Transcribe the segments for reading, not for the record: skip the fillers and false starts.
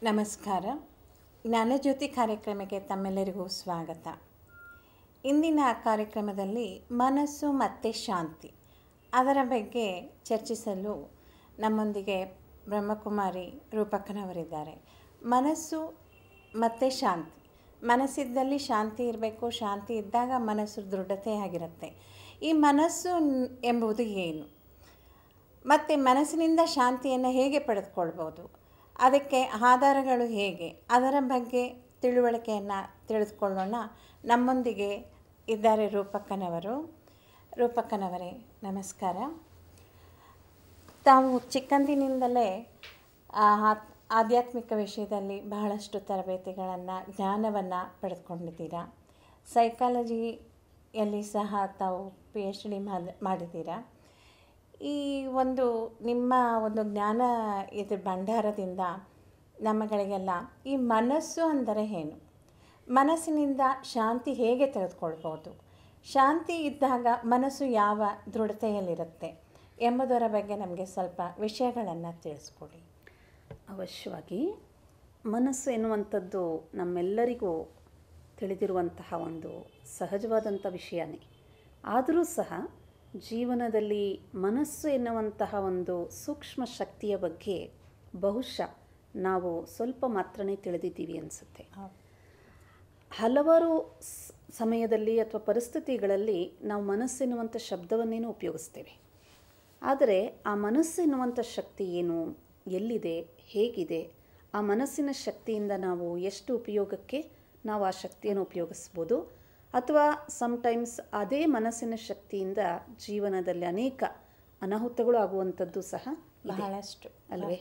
ನಮಸ್ಕಾರ. ಜ್ಞಾನಜ್ಯೋತಿ ಕಾರ್ಯಕ್ರಮಕ್ಕೆ ತಮ್ಮೆಲ್ಲರಿಗೂ ಸ್ವಾಗತ. ಇಂದಿನ ಕಾರ್ಯಕ್ರಮದಲ್ಲಿ ಮನಸ್ಸು ಮತ್ತು ಶಾಂತಿ ಅದರ ಬಗ್ಗೆ ಚರ್ಚಿಸಲು ನಮ್ಮೊಂದಿಗೆ ಬ್ರಹ್ಮಕುಮಾರಿ ರೂಪಕ್ಕನವರಿದ್ದಾರೆ. ಮನಸ್ಸು ಮತ್ತು ಶಾಂತಿ, ಮನಸ್ಸಿದ್ದಲ್ಲಿ ಶಾಂತಿ ಇರಬೇಕು, ಶಾಂತಿ ಇದ್ದಾಗ ಮನಸ್ಸು ದೃಢತೆಯಾಗಿರುತ್ತೆ. ಈ ಮನಸ್ಸು ಎಂಬುದು ಏನು ಮತ್ತು ಮನಸ್ಸಿನಿಂದ ಶಾಂತಿಯನ್ನು ಹೇಗೆ ಪಡೆದುಕೊಳ್ಬೋದು, ಅದಕ್ಕೆ ಆಧಾರಗಳು ಹೇಗೆ, ಅದರ ಬಗ್ಗೆ ತಿಳುವಳಿಕೆಯನ್ನು ತಿಳಿದುಕೊಳ್ಳೋಣ. ನಮ್ಮೊಂದಿಗೆ ಇದ್ದಾರೆ ರೂಪಕ್ಕನವರು. ರೂಪಕ್ಕನವರೇ ನಮಸ್ಕಾರ. ತಾವು ಚಿಕ್ಕಂದಿನಿಂದಲೇ ಆಧ್ಯಾತ್ಮಿಕ ವಿಷಯದಲ್ಲಿ ಬಹಳಷ್ಟು ತರಬೇತಿಗಳನ್ನು, ಜ್ಞಾನವನ್ನು ಪಡೆದುಕೊಂಡಿದ್ದೀರಾ. ಸೈಕಾಲಜಿಯಲ್ಲಿ ಸಹ ತಾವು PhD ಮಾಡಿದ್ದೀರಾ. ಈ ಒಂದು ನಿಮ್ಮ ಒಂದು ಜ್ಞಾನ ಭಂಡಾರದಿಂದ ನಮ್ಮಗಳಿಗೆಲ್ಲ ಈ ಮನಸ್ಸು ಅಂದರೆ ಏನು, ಮನಸ್ಸಿನಿಂದ ಶಾಂತಿ ಹೇಗೆ ತೆಗೆದುಕೊಳ್ಬೋದು, ಶಾಂತಿ ಇದ್ದಾಗ ಮನಸ್ಸು ಯಾವ ದೃಢತೆಯಲ್ಲಿರುತ್ತೆ ಎಂಬುದರ ಬಗ್ಗೆ ನಮಗೆ ಸ್ವಲ್ಪ ವಿಷಯಗಳನ್ನು ತಿಳಿಸ್ಕೊಡಿ. ಅವಶ್ಯವಾಗಿ. ಮನಸ್ಸು ಎನ್ನುವಂಥದ್ದು ನಮ್ಮೆಲ್ಲರಿಗೂ ತಿಳಿದಿರುವಂತಹ ಒಂದು ಸಹಜವಾದಂಥ ವಿಷಯನೇ. ಆದರೂ ಸಹ ಜೀವನದಲ್ಲಿ ಮನಸ್ಸು ಎನ್ನುವಂತಹ ಒಂದು ಸೂಕ್ಷ್ಮ ಶಕ್ತಿಯ ಬಗ್ಗೆ ಬಹುಶಃ ನಾವು ಸ್ವಲ್ಪ ಮಾತ್ರನೇ ತಿಳಿದಿದ್ದೀವಿ ಅನಿಸುತ್ತೆ. ಹಲವಾರು ಸಮಯದಲ್ಲಿ ಅಥವಾ ಪರಿಸ್ಥಿತಿಗಳಲ್ಲಿ ನಾವು ಮನಸ್ಸೆನ್ನುವಂಥ ಶಬ್ದವನ್ನೇನು ಉಪಯೋಗಿಸ್ತೇವೆ. ಆದರೆ ಆ ಮನಸ್ಸೆನ್ನುವಂಥ ಶಕ್ತಿ ಏನು, ಎಲ್ಲಿದೆ, ಹೇಗಿದೆ, ಆ ಮನಸ್ಸಿನ ಶಕ್ತಿಯಿಂದ ನಾವು ಎಷ್ಟು ಉಪಯೋಗಕ್ಕೆ ನಾವು ಆ ಶಕ್ತಿಯನ್ನು ಉಪಯೋಗಿಸ್ಬೋದು, ಅಥವಾ ಸಮ್ಟೈಮ್ಸ್ ಅದೇ ಮನಸ್ಸಿನ ಶಕ್ತಿಯಿಂದ ಜೀವನದಲ್ಲಿ ಅನೇಕ ಅನಾಹುತಗಳು ಆಗುವಂಥದ್ದು ಸಹ ಬಹಳಷ್ಟು ಅಲ್ವೇ?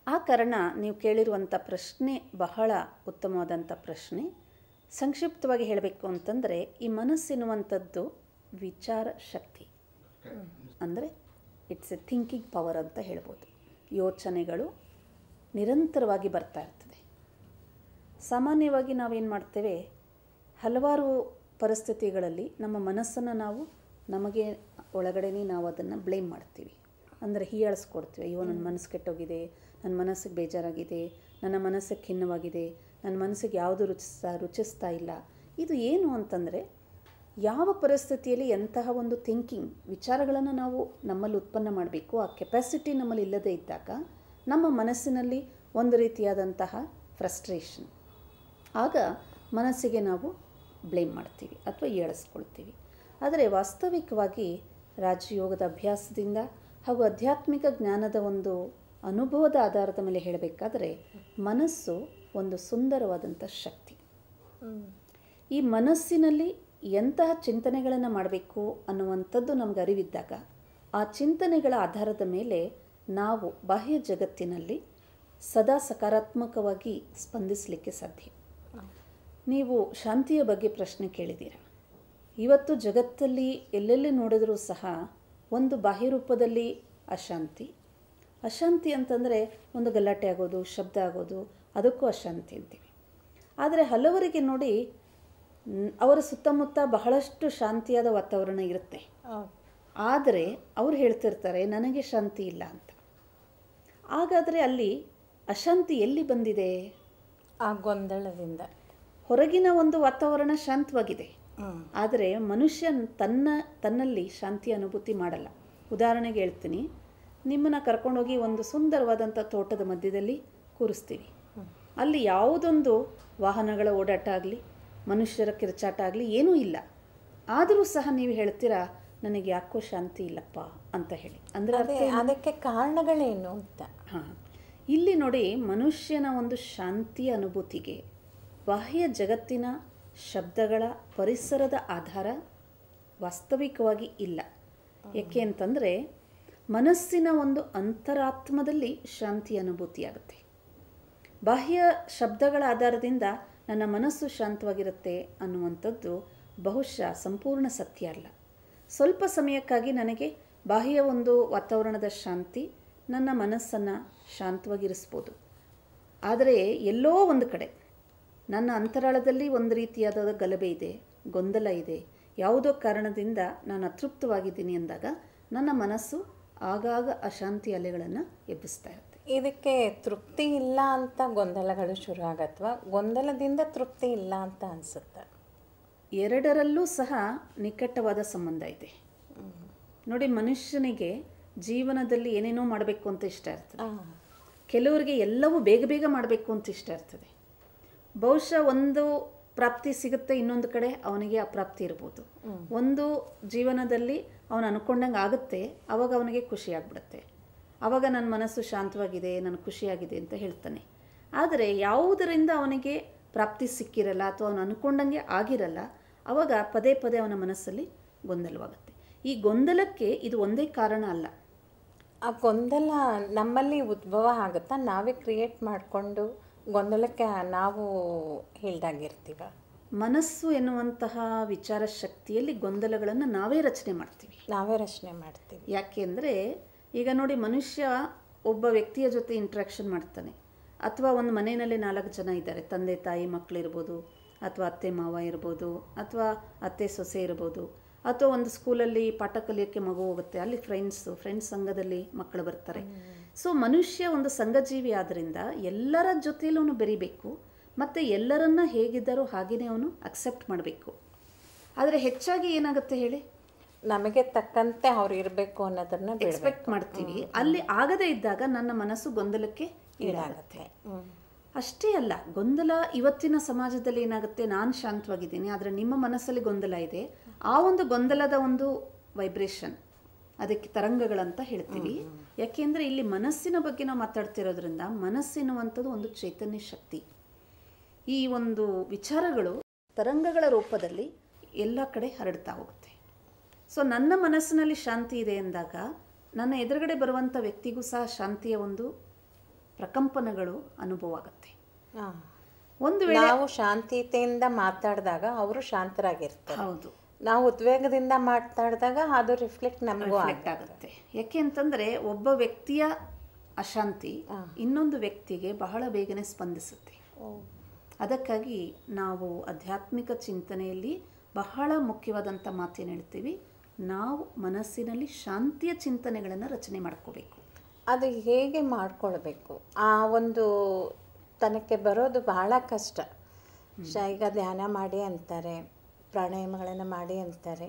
ಆ ಕಾರಣ ನೀವು ಕೇಳಿರುವಂಥ ಪ್ರಶ್ನೆ ಬಹಳ ಉತ್ತಮವಾದಂಥ ಪ್ರಶ್ನೆ. ಸಂಕ್ಷಿಪ್ತವಾಗಿ ಹೇಳಬೇಕು ಅಂತಂದರೆ, ಈ ಮನಸ್ಸೆನ್ನುವಂಥದ್ದು ವಿಚಾರ ಶಕ್ತಿ, ಅಂದರೆ ಇಟ್ಸ್ ಎ ಥಿಂಕಿಂಗ್ ಪವರ್ ಅಂತ ಹೇಳ್ಬೋದು. ಯೋಚನೆಗಳು ನಿರಂತರವಾಗಿ ಬರ್ತಾ ಇರ್ತದೆ. ಸಾಮಾನ್ಯವಾಗಿ ನಾವೇನು ಮಾಡ್ತೇವೆ, ಹಲವಾರು ಪರಿಸ್ಥಿತಿಗಳಲ್ಲಿ ನಮ್ಮ ಮನಸ್ಸನ್ನು ನಾವು ನಮಗೆ ಒಳಗಡೆನೇ ನಾವು ಅದನ್ನು ಬ್ಲೇಮ್ ಮಾಡ್ತೀವಿ, ಅಂದರೆ ಹೀಯಾಳಿಸ್ಕೊಡ್ತೀವಿ. ಅಯ್ಯೋ, ನನ್ನ ಮನಸ್ಸು ಕೆಟ್ಟೋಗಿದೆ, ನನ್ನ ಮನಸ್ಸಿಗೆ ಬೇಜಾರಾಗಿದೆ, ನನ್ನ ಮನಸ್ಸಿಗೆ ಖಿನ್ನವಾಗಿದೆ, ನನ್ನ ಮನಸ್ಸಿಗೆ ಯಾವುದು ರುಚಿಸ್ತಾ ಇಲ್ಲ. ಇದು ಏನು ಅಂತಂದರೆ, ಯಾವ ಪರಿಸ್ಥಿತಿಯಲ್ಲಿ ಎಂತಹ ಒಂದು ಥಿಂಕಿಂಗ್ ವಿಚಾರಗಳನ್ನು ನಾವು ನಮ್ಮಲ್ಲಿ ಉತ್ಪನ್ನ ಮಾಡಬೇಕು, ಆ ಕೆಪಾಸಿಟಿ ನಮ್ಮಲ್ಲಿ ಇಲ್ಲದೇ ಇದ್ದಾಗ ನಮ್ಮ ಮನಸ್ಸಿನಲ್ಲಿ ಒಂದು ರೀತಿಯಾದಂತಹ ಫ್ರಸ್ಟ್ರೇಷನ್, ಆಗ ಮನಸ್ಸಿಗೆ ನಾವು ಬ್ಲೇಮ್ ಮಾಡ್ತೀವಿ ಅಥವಾ ಏಳಿಸ್ಕೊಳ್ತೀವಿ. ಆದರೆ ವಾಸ್ತವಿಕವಾಗಿ ರಾಜಯೋಗದ ಅಭ್ಯಾಸದಿಂದ ಹಾಗೂ ಆಧ್ಯಾತ್ಮಿಕ ಜ್ಞಾನದ ಒಂದು ಅನುಭವದ ಆಧಾರದ ಮೇಲೆ ಹೇಳಬೇಕಾದರೆ, ಮನಸ್ಸು ಒಂದು ಸುಂದರವಾದಂಥ ಶಕ್ತಿ. ಈ ಮನಸ್ಸಿನಲ್ಲಿ ಎಂತಹ ಚಿಂತನೆಗಳನ್ನು ಮಾಡಬೇಕು ಅನ್ನುವಂಥದ್ದು ನಮ್ಗೆ ಅರಿವಿದ್ದಾಗ, ಆ ಚಿಂತನೆಗಳ ಆಧಾರದ ಮೇಲೆ ನಾವು ಬಾಹ್ಯ ಜಗತ್ತಿನಲ್ಲಿ ಸದಾ ಸಕಾರಾತ್ಮಕವಾಗಿ ಸ್ಪಂದಿಸಲಿಕ್ಕೆ ಸಾಧ್ಯ. ನೀವು ಶಾಂತಿಯ ಬಗ್ಗೆ ಪ್ರಶ್ನೆ ಕೇಳಿದ್ದೀರ. ಇವತ್ತು ಜಗತ್ತಲ್ಲಿ ಎಲ್ಲೆಲ್ಲಿ ನೋಡಿದರೂ ಸಹ ಒಂದು ಬಾಹ್ಯ ರೂಪದಲ್ಲಿ ಅಶಾಂತಿ ಅಂತಂದರೆ ಒಂದು ಗಲಾಟೆ ಆಗೋದು, ಶಬ್ದ ಆಗೋದು, ಅದಕ್ಕೂ ಅಶಾಂತಿ ಅಂತೀವಿ. ಆದರೆ ಹಲವರಿಗೆ ನೋಡಿ, ಅವರ ಸುತ್ತಮುತ್ತ ಬಹಳಷ್ಟು ಶಾಂತಿಯಾದ ವಾತಾವರಣ ಇರುತ್ತೆ. ಆದರೆ ಅವ್ರು ಹೇಳ್ತಿರ್ತಾರೆ, ನನಗೆ ಶಾಂತಿ ಇಲ್ಲ ಅಂತ. ಹಾಗಾದರೆ ಅಲ್ಲಿ ಅಶಾಂತಿ ಎಲ್ಲಿ ಬಂದಿದೆ? ಆ ಗೊಂದಲದಿಂದ. ಹೊರಗಿನ ಒಂದು ವಾತಾವರಣ ಶಾಂತವಾಗಿದೆ, ಆದರೆ ಮನುಷ್ಯ ತನ್ನಲ್ಲಿ ಶಾಂತಿಯ ಅನುಭೂತಿ ಮಾಡಲ್ಲ. ಉದಾಹರಣೆಗೆ ಹೇಳ್ತೀನಿ, ನಿಮ್ಮನ್ನು ಕರ್ಕೊಂಡೋಗಿ ಒಂದು ಸುಂದರವಾದಂಥ ತೋಟದ ಮಧ್ಯದಲ್ಲಿ ಕೂರಿಸ್ತೀವಿ. ಅಲ್ಲಿ ಯಾವುದೊಂದು ವಾಹನಗಳ ಓಡಾಟ ಆಗಲಿ, ಮನುಷ್ಯರ ಕಿರ್ಚಾಟ ಆಗಲಿ ಏನೂ ಇಲ್ಲ. ಆದರೂ ಸಹ ನೀವು ಹೇಳ್ತೀರಾ, ನನಗೆ ಯಾಕೋ ಶಾಂತಿ ಇಲ್ಲಪ್ಪ ಅಂತ ಹೇಳಿ. ಅಂದರೆ ಅದಕ್ಕೆ ಕಾರಣಗಳೇನು ಅಂತ. ಇಲ್ಲಿ ನೋಡಿ, ಮನುಷ್ಯನ ಒಂದು ಶಾಂತಿಯ ಅನುಭೂತಿಗೆ ಬಾಹ್ಯ ಜಗತ್ತಿನ ಶಬ್ದಗಳ, ಪರಿಸರದ ಆಧಾರ ವಾಸ್ತವಿಕವಾಗಿ ಇಲ್ಲ. ಏಕೆ ಅಂತಂದರೆ, ಮನಸ್ಸಿನ ಒಂದು ಅಂತರಾತ್ಮದಲ್ಲಿ ಶಾಂತಿ ಅನುಭೂತಿಯಾಗುತ್ತೆ. ಬಾಹ್ಯ ಶಬ್ದಗಳ ಆಧಾರದಿಂದ ನನ್ನ ಮನಸ್ಸು ಶಾಂತವಾಗಿರುತ್ತೆ ಅನ್ನುವಂಥದ್ದು ಬಹುಶಃ ಸಂಪೂರ್ಣ ಸತ್ಯ ಅಲ್ಲ. ಸ್ವಲ್ಪ ಸಮಯಕ್ಕಾಗಿ ನನಗೆ ಬಾಹ್ಯ ಒಂದು ವಾತಾವರಣದ ಶಾಂತಿ ನನ್ನ ಮನಸ್ಸನ್ನು ಶಾಂತವಾಗಿರಿಸ್ಬೋದು. ಆದರೆ ಎಲ್ಲೋ ಒಂದು ಕಡೆ ನನ್ನ ಅಂತರಾಳದಲ್ಲಿ ಒಂದು ರೀತಿಯಾದ ಗಲಭೆ ಇದೆ, ಗೊಂದಲ ಇದೆ, ಯಾವುದೋ ಕಾರಣದಿಂದ ನಾನು ಅತೃಪ್ತವಾಗಿದ್ದೀನಿ ಅಂದಾಗ ನನ್ನ ಮನಸ್ಸು ಆಗಾಗ ಅಶಾಂತಿ ಅಲೆಗಳನ್ನು ಎಬ್ಬಿಸ್ತಾ ಇರುತ್ತೆ. ಇದಕ್ಕೆ ತೃಪ್ತಿ ಇಲ್ಲ ಅಂತ ಗೊಂದಲಗಳು ಶುರು ಆಗತ್ವಾ ಗೊಂದಲದಿಂದ ತೃಪ್ತಿ ಇಲ್ಲ ಅಂತ ಅನಿಸುತ್ತೆ? ಎರಡರಲ್ಲೂ ಸಹ ನಿಕಟವಾದ ಸಂಬಂಧ ಇದೆ. ನೋಡಿ, ಮನುಷ್ಯನಿಗೆ ಜೀವನದಲ್ಲಿ ಏನೇನೋ ಮಾಡಬೇಕು ಅಂತ ಇಷ್ಟ ಇರ್ತದೆ. ಕೆಲವರಿಗೆ ಎಲ್ಲವೂ ಬೇಗ ಬೇಗ ಮಾಡಬೇಕು ಅಂತ ಇಷ್ಟ ಇರ್ತದೆ. ಬಹುಶಃ ಒಂದು ಪ್ರಾಪ್ತಿ ಸಿಗುತ್ತೆ, ಇನ್ನೊಂದು ಕಡೆ ಅವನಿಗೆ ಅಪ್ರಾಪ್ತಿ ಇರ್ಬೋದು. ಒಂದು ಜೀವನದಲ್ಲಿ ಅವನು ಅನ್ಕೊಂಡಂಗೆ ಆಗುತ್ತೆ, ಆವಾಗ ಅವನಿಗೆ ಖುಷಿ ಆಗ್ಬಿಡುತ್ತೆ. ಆವಾಗ ನನ್ನ ಮನಸ್ಸು ಶಾಂತವಾಗಿದೆ, ನನಗೆ ಖುಷಿಯಾಗಿದೆ ಅಂತ ಹೇಳ್ತಾನೆ. ಆದರೆ ಯಾವುದರಿಂದ ಅವನಿಗೆ ಪ್ರಾಪ್ತಿ ಸಿಕ್ಕಿರಲ್ಲ ಅಥವಾ ಅವನು ಅಂದ್ಕೊಂಡಂಗೆ ಆಗಿರಲ್ಲ, ಆವಾಗ ಪದೇ ಪದೇ ಅವನ ಮನಸ್ಸಲ್ಲಿ ಗೊಂದಲವಾಗುತ್ತೆ. ಈ ಗೊಂದಲಕ್ಕೆ ಇದು ಒಂದೇ ಕಾರಣ ಅಲ್ಲ. ಆ ಗೊಂದಲ ನಮ್ಮಲ್ಲಿ ಉದ್ಭವ ಆಗುತ್ತಾ? ನಾವೇ ಕ್ರಿಯೇಟ್ ಮಾಡಿಕೊಂಡು ಗೊಂದಲಕ್ಕೆ ನಾವು ಹೇಳ್ದಾಗಿರ್ತೀವ? ಮನಸ್ಸು ಎನ್ನುವಂತಹ ವಿಚಾರ ಶಕ್ತಿಯಲ್ಲಿ ಗೊಂದಲಗಳನ್ನು ನಾವೇ ರಚನೆ ಮಾಡ್ತೀವಿ. ಯಾಕೆ ಅಂದರೆ, ಈಗ ನೋಡಿ, ಮನುಷ್ಯ ಒಬ್ಬ ವ್ಯಕ್ತಿಯ ಜೊತೆ ಇಂಟ್ರಾಕ್ಷನ್ ಮಾಡ್ತಾನೆ, ಅಥವಾ ಒಂದು ಮನೆಯಲ್ಲಿ 4 ಜನ ಇದ್ದಾರೆ, ತಂದೆ ತಾಯಿ ಮಕ್ಕಳಿರ್ಬೋದು, ಅಥವಾ ಅತ್ತೆ ಮಾವ ಇರ್ಬೋದು, ಅಥವಾ ಅತ್ತೆ ಸೊಸೆ ಇರ್ಬೋದು, ಅಥವಾ ಒಂದು ಸ್ಕೂಲಲ್ಲಿ ಪಾಠ ಕಲಿಯೋಕ್ಕೆ ಮಗು ಹೋಗುತ್ತೆ, ಅಲ್ಲಿ ಫ್ರೆಂಡ್ಸ್ ಸಂಘದಲ್ಲಿ ಮಕ್ಕಳು ಬರ್ತಾರೆ. ಸೊ ಮನುಷ್ಯ ಒಂದು ಸಂಘಜೀವಿ ಆದ್ದರಿಂದ ಎಲ್ಲರ ಜೊತೆಯಲ್ಲೂ ಅವನು ಬೆರಿಬೇಕು, ಮತ್ತು ಎಲ್ಲರನ್ನ ಹೇಗಿದ್ದಾರೋ ಹಾಗೆಯೇ ಅವನು ಅಕ್ಸೆಪ್ಟ್ ಮಾಡಬೇಕು. ಆದರೆ ಹೆಚ್ಚಾಗಿ ಏನಾಗುತ್ತೆ ಹೇಳಿ, ನಮಗೆ ತಕ್ಕಂತೆ ಅವ್ರು ಇರಬೇಕು ಅನ್ನೋದನ್ನ ಎಕ್ಸ್ಪೆಕ್ಟ್ ಮಾಡ್ತೀವಿ. ಅಲ್ಲಿ ಆಗದೇ ಇದ್ದಾಗ ನನ್ನ ಮನಸ್ಸು ಗೊಂದಲಕ್ಕೆ ಈಡಾಗುತ್ತೆ. ಅಷ್ಟೇ ಅಲ್ಲ, ಗೊಂದಲ ಇವತ್ತಿನ ಸಮಾಜದಲ್ಲಿ ಏನಾಗುತ್ತೆ, ನಾನು ಶಾಂತವಾಗಿದ್ದೀನಿ ಆದರೆ ನಿಮ್ಮ ಮನಸ್ಸಲ್ಲಿ ಗೊಂದಲ ಇದೆ. ಆ ಒಂದು ಗೊಂದಲದ ಒಂದು ವೈಬ್ರೇಷನ್, ಅದಕ್ಕೆ ತರಂಗಗಳಂತ ಹೇಳ್ತೀವಿ. ಯಾಕೆಂದರೆ ಇಲ್ಲಿ ಮನಸ್ಸಿನ ಬಗ್ಗೆ ನಾವು ಮಾತಾಡ್ತಿರೋದ್ರಿಂದ, ಮನಸ್ಸೆನ್ನುವಂಥದ್ದು ಒಂದು ಚೈತನ್ಯ ಶಕ್ತಿ. ಈ ಒಂದು ವಿಚಾರಗಳು ತರಂಗಗಳ ರೂಪದಲ್ಲಿ ಎಲ್ಲ ಕಡೆ ಹರಡ್ತಾ ಹೋಗುತ್ತೆ. ಸೊ ನನ್ನ ಮನಸ್ಸಿನಲ್ಲಿ ಶಾಂತಿ ಇದೆ ಎಂದಾಗ ನನ್ನ ಎದುರುಗಡೆ ಬರುವಂಥ ವ್ಯಕ್ತಿಗೂ ಸಹ ಶಾಂತಿಯ ಒಂದು ಪ್ರಕಂಪನಗಳು ಅನುಭವ ಆಗುತ್ತೆ. ಒಂದು ವೇಳೆ ನಾವು ಶಾಂತಿಯಿಂದ ಮಾತಾಡಿದಾಗ ಅವರು ಶಾಂತರಾಗಿರ್ತಾರೆ. ಹೌದು. ನಾವು ಉದ್ವೇಗದಿಂದ ಮಾತಾಡಿದಾಗ ಅದು ರಿಫ್ಲೆಕ್ಟ್ ಆಗುತ್ತೆ. ಯಾಕೆ ಅಂತಂದರೆ, ಒಬ್ಬ ವ್ಯಕ್ತಿಯ ಅಶಾಂತಿ ಇನ್ನೊಂದು ವ್ಯಕ್ತಿಗೆ ಬಹಳ ಬೇಗನೆ ಸ್ಪಂದಿಸುತ್ತೆ. ಅದಕ್ಕಾಗಿ ನಾವು ಆಧ್ಯಾತ್ಮಿಕ ಚಿಂತನೆಯಲ್ಲಿ ಬಹಳ ಮುಖ್ಯವಾದಂಥ ಮಾತೇನು ಹೇಳ್ತೀವಿ, ನಾವು ಮನಸ್ಸಿನಲ್ಲಿ ಶಾಂತಿಯ ಚಿಂತನೆಗಳನ್ನು ರಚನೆ ಮಾಡ್ಕೋಬೇಕು. ಅದು ಹೇಗೆ ಮಾಡ್ಕೊಳ್ಬೇಕು? ಆ ಒಂದು ತನಕ್ಕೆ ಬರೋದು ಬಹಳ ಕಷ್ಟ. ಈಗ ಧ್ಯಾನ ಮಾಡಿ ಅಂತಾರೆ, ಪ್ರಾಣಾಯಾಮಗಳನ್ನು ಮಾಡಿ ಅಂತಾರೆ.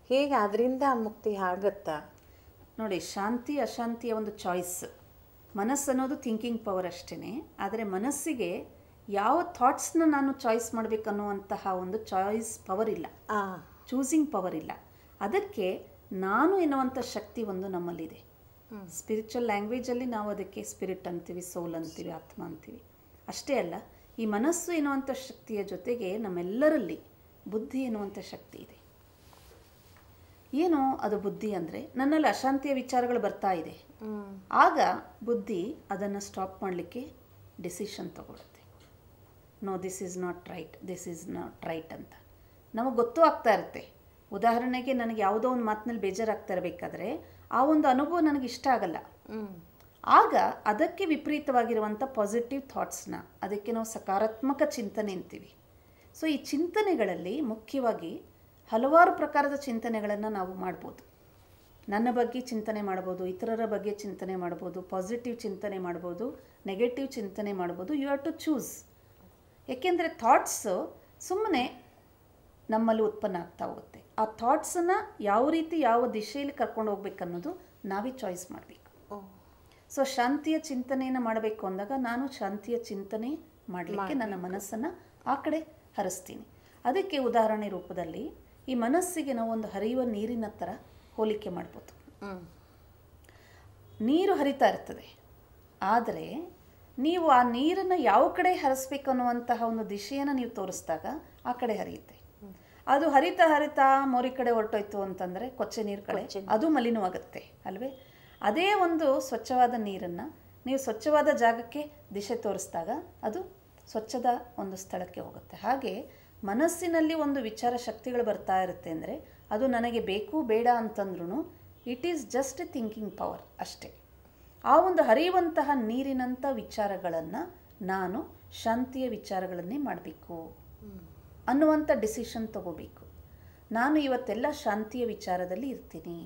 ಹೇಗೆ ಅದರಿಂದ ಮುಕ್ತಿ ಆಗುತ್ತಾ? ನೋಡಿ, ಶಾಂತಿ ಅಶಾಂತಿಯ ಒಂದು ಚಾಯ್ಸ್. ಮನಸ್ಸು ಅನ್ನೋದು ಥಿಂಕಿಂಗ್ ಪವರ್ ಅಷ್ಟೇ. ಆದರೆ ಮನಸ್ಸಿಗೆ ಯಾವ ಥಾಟ್ಸ್ನ ನಾನು ಚಾಯ್ಸ್ ಮಾಡಬೇಕನ್ನುವಂತಹ ಒಂದು ಚಾಯ್ಸ್ ಪವರ್ ಇಲ್ಲ, ಚೂಸಿಂಗ್ ಪವರ್ ಇಲ್ಲ. ಅದಕ್ಕೆ ನಾನು ಎನ್ನುವಂಥ ಶಕ್ತಿ ಒಂದು ನಮ್ಮಲ್ಲಿದೆ. ಸ್ಪಿರಿಚುವಲ್ ಲ್ಯಾಂಗ್ವೇಜಲ್ಲಿ ನಾವು ಅದಕ್ಕೆ ಸ್ಪಿರಿಟ್ ಅಂತೀವಿ, ಸೋಲ್ ಅಂತೀವಿ, ಆತ್ಮ ಅಂತೀವಿ. ಅಷ್ಟೇ ಅಲ್ಲ, ಈ ಮನಸ್ಸು ಎನ್ನುವಂಥ ಶಕ್ತಿಯ ಜೊತೆಗೆ ನಮ್ಮೆಲ್ಲರಲ್ಲಿ ಬುದ್ಧಿ ಎನ್ನುವಂಥ ಶಕ್ತಿ ಇದೆ. ಏನು ಅದು ಬುದ್ಧಿ ಅಂದರೆ, ನನ್ನಲ್ಲಿ ಅಶಾಂತಿಯ ವಿಚಾರಗಳು ಬರ್ತಾ ಇದೆ, ಆಗ ಬುದ್ಧಿ ಅದನ್ನು ಸ್ಟಾಪ್ ಮಾಡಲಿಕ್ಕೆ ಡಿಸಿಷನ್ ತಗೊಳುತ್ತೆ. No, this is not right, this is not right ಅಂತ ನಮಗೆ ಗೊತ್ತೂ ಆಗ್ತಾ ಇರುತ್ತೆ. ಉದಾಹರಣೆಗೆ, ನನಗೆ ಯಾವುದೋ ಒಂದು ಮಾತಿನಲ್ಲಿ ಬೇಜಾರಾಗ್ತಾ ಇರಬೇಕಾದ್ರೆ ಆ ಒಂದು ಅನುಭವ ನನಗೆ ಇಷ್ಟ ಆಗಲ್ಲ. ಆಗ ಅದಕ್ಕೆ ವಿಪರೀತವಾಗಿರುವಂಥ ಪಾಸಿಟಿವ್ ಥಾಟ್ಸ್ನ, ಅದಕ್ಕೆ ನಾವು ಸಕಾರಾತ್ಮಕ ಚಿಂತನೆ ಅಂತೀವಿ. ಸೊ ಈ ಚಿಂತನೆಗಳಲ್ಲಿ ಮುಖ್ಯವಾಗಿ ಹಲವಾರು ಪ್ರಕಾರದ ಚಿಂತನೆಗಳನ್ನು ನಾವು ಮಾಡ್ಬೋದು. ನನ್ನ ಬಗ್ಗೆ ಚಿಂತನೆ ಮಾಡ್ಬೋದು, ಇತರರ ಬಗ್ಗೆ ಚಿಂತನೆ ಮಾಡ್ಬೋದು, ಪಾಸಿಟಿವ್ ಚಿಂತನೆ ಮಾಡ್ಬೋದು, ನೆಗೆಟಿವ್ ಚಿಂತನೆ ಮಾಡ್ಬೋದು. You have to choose. ಏಕೆಂದರೆ ಥಾಟ್ಸು ಸುಮ್ಮನೆ ನಮ್ಮಲ್ಲಿ ಉತ್ಪನ್ನ ಆಗ್ತಾ ಹೋಗುತ್ತೆ. ಆ ಥಾಟ್ಸನ್ನು ಯಾವ ರೀತಿ ಯಾವ ದಿಶೆಯಲ್ಲಿ ಕರ್ಕೊಂಡು ಹೋಗ್ಬೇಕನ್ನೋದು ನಾವೇ ಚಾಯ್ಸ್ ಮಾಡಬೇಕು. ಸೊ ಶಾಂತಿಯ ಚಿಂತನೆಯನ್ನು ಮಾಡಬೇಕು ಅಂದಾಗ ನಾನು ಶಾಂತಿಯ ಚಿಂತನೆ ಮಾಡಲಿಕ್ಕೆ ನನ್ನ ಮನಸ್ಸನ್ನು ಆ ಕಡೆ ಹರಿಸ್ತೀನಿ. ಅದಕ್ಕೆ ಉದಾಹರಣೆ ರೂಪದಲ್ಲಿ ಈ ಮನಸ್ಸಿಗೆ ನಾವು ಒಂದು ಹರಿಯುವ ನೀರಿನ ಥರ ಹೋಲಿಕೆ ಮಾಡ್ಬೋದು. ನೀರು ಹರಿತಾ ಇರ್ತದೆ, ಆದರೆ ನೀವು ಆ ನೀರನ್ನು ಯಾವ ಕಡೆ ಹರಿಸ್ಬೇಕು ಅನ್ನುವಂತಹ ಒಂದು ದಿಶೆಯನ್ನು ನೀವು ತೋರಿಸಿದಾಗ ಆ ಕಡೆ ಹರಿಯುತ್ತೆ. ಅದು ಹರಿತಾ ಹರಿತಾ ಮೋರಿ ಕಡೆ ಹೊರಟೋಯ್ತು ಅಂತಂದರೆ, ಕೊಚ್ಚೆ ನೀರು ಕಡೆ, ಅದು ಮಲಿನವಾಗುತ್ತೆ ಅಲ್ವೇ? ಅದೇ ಒಂದು ಸ್ವಚ್ಛವಾದ ನೀರನ್ನು ನೀವು ಸ್ವಚ್ಛವಾದ ಜಾಗಕ್ಕೆ ದಿಶೆ ತೋರಿಸಿದಾಗ ಅದು ಸ್ವಚ್ಛದ ಒಂದು ಸ್ಥಳಕ್ಕೆ ಹೋಗುತ್ತೆ. ಹಾಗೆ ಮನಸ್ಸಿನಲ್ಲಿ ಒಂದು ವಿಚಾರ ಶಕ್ತಿಗಳು ಬರ್ತಾ ಇರುತ್ತೆ ಅಂದರೆ, ಅದು ನನಗೆ ಬೇಕು ಬೇಡ ಅಂತಂದ್ರೂ it is just A thinking power ಅಷ್ಟೇ. ಆ ಒಂದು ಹರಿಯುವಂತಹ ನೀರಿನಂಥ ವಿಚಾರಗಳನ್ನು ನಾನು ಶಾಂತಿಯ ವಿಚಾರಗಳನ್ನೇ ಮಾಡಬೇಕು ಅನ್ನುವಂಥ ಡಿಸಿಷನ್ ತಗೋಬೇಕು. ನಾನು ಇವತ್ತೆಲ್ಲ ಶಾಂತಿಯ ವಿಚಾರದಲ್ಲಿ ಇರ್ತೀನಿ,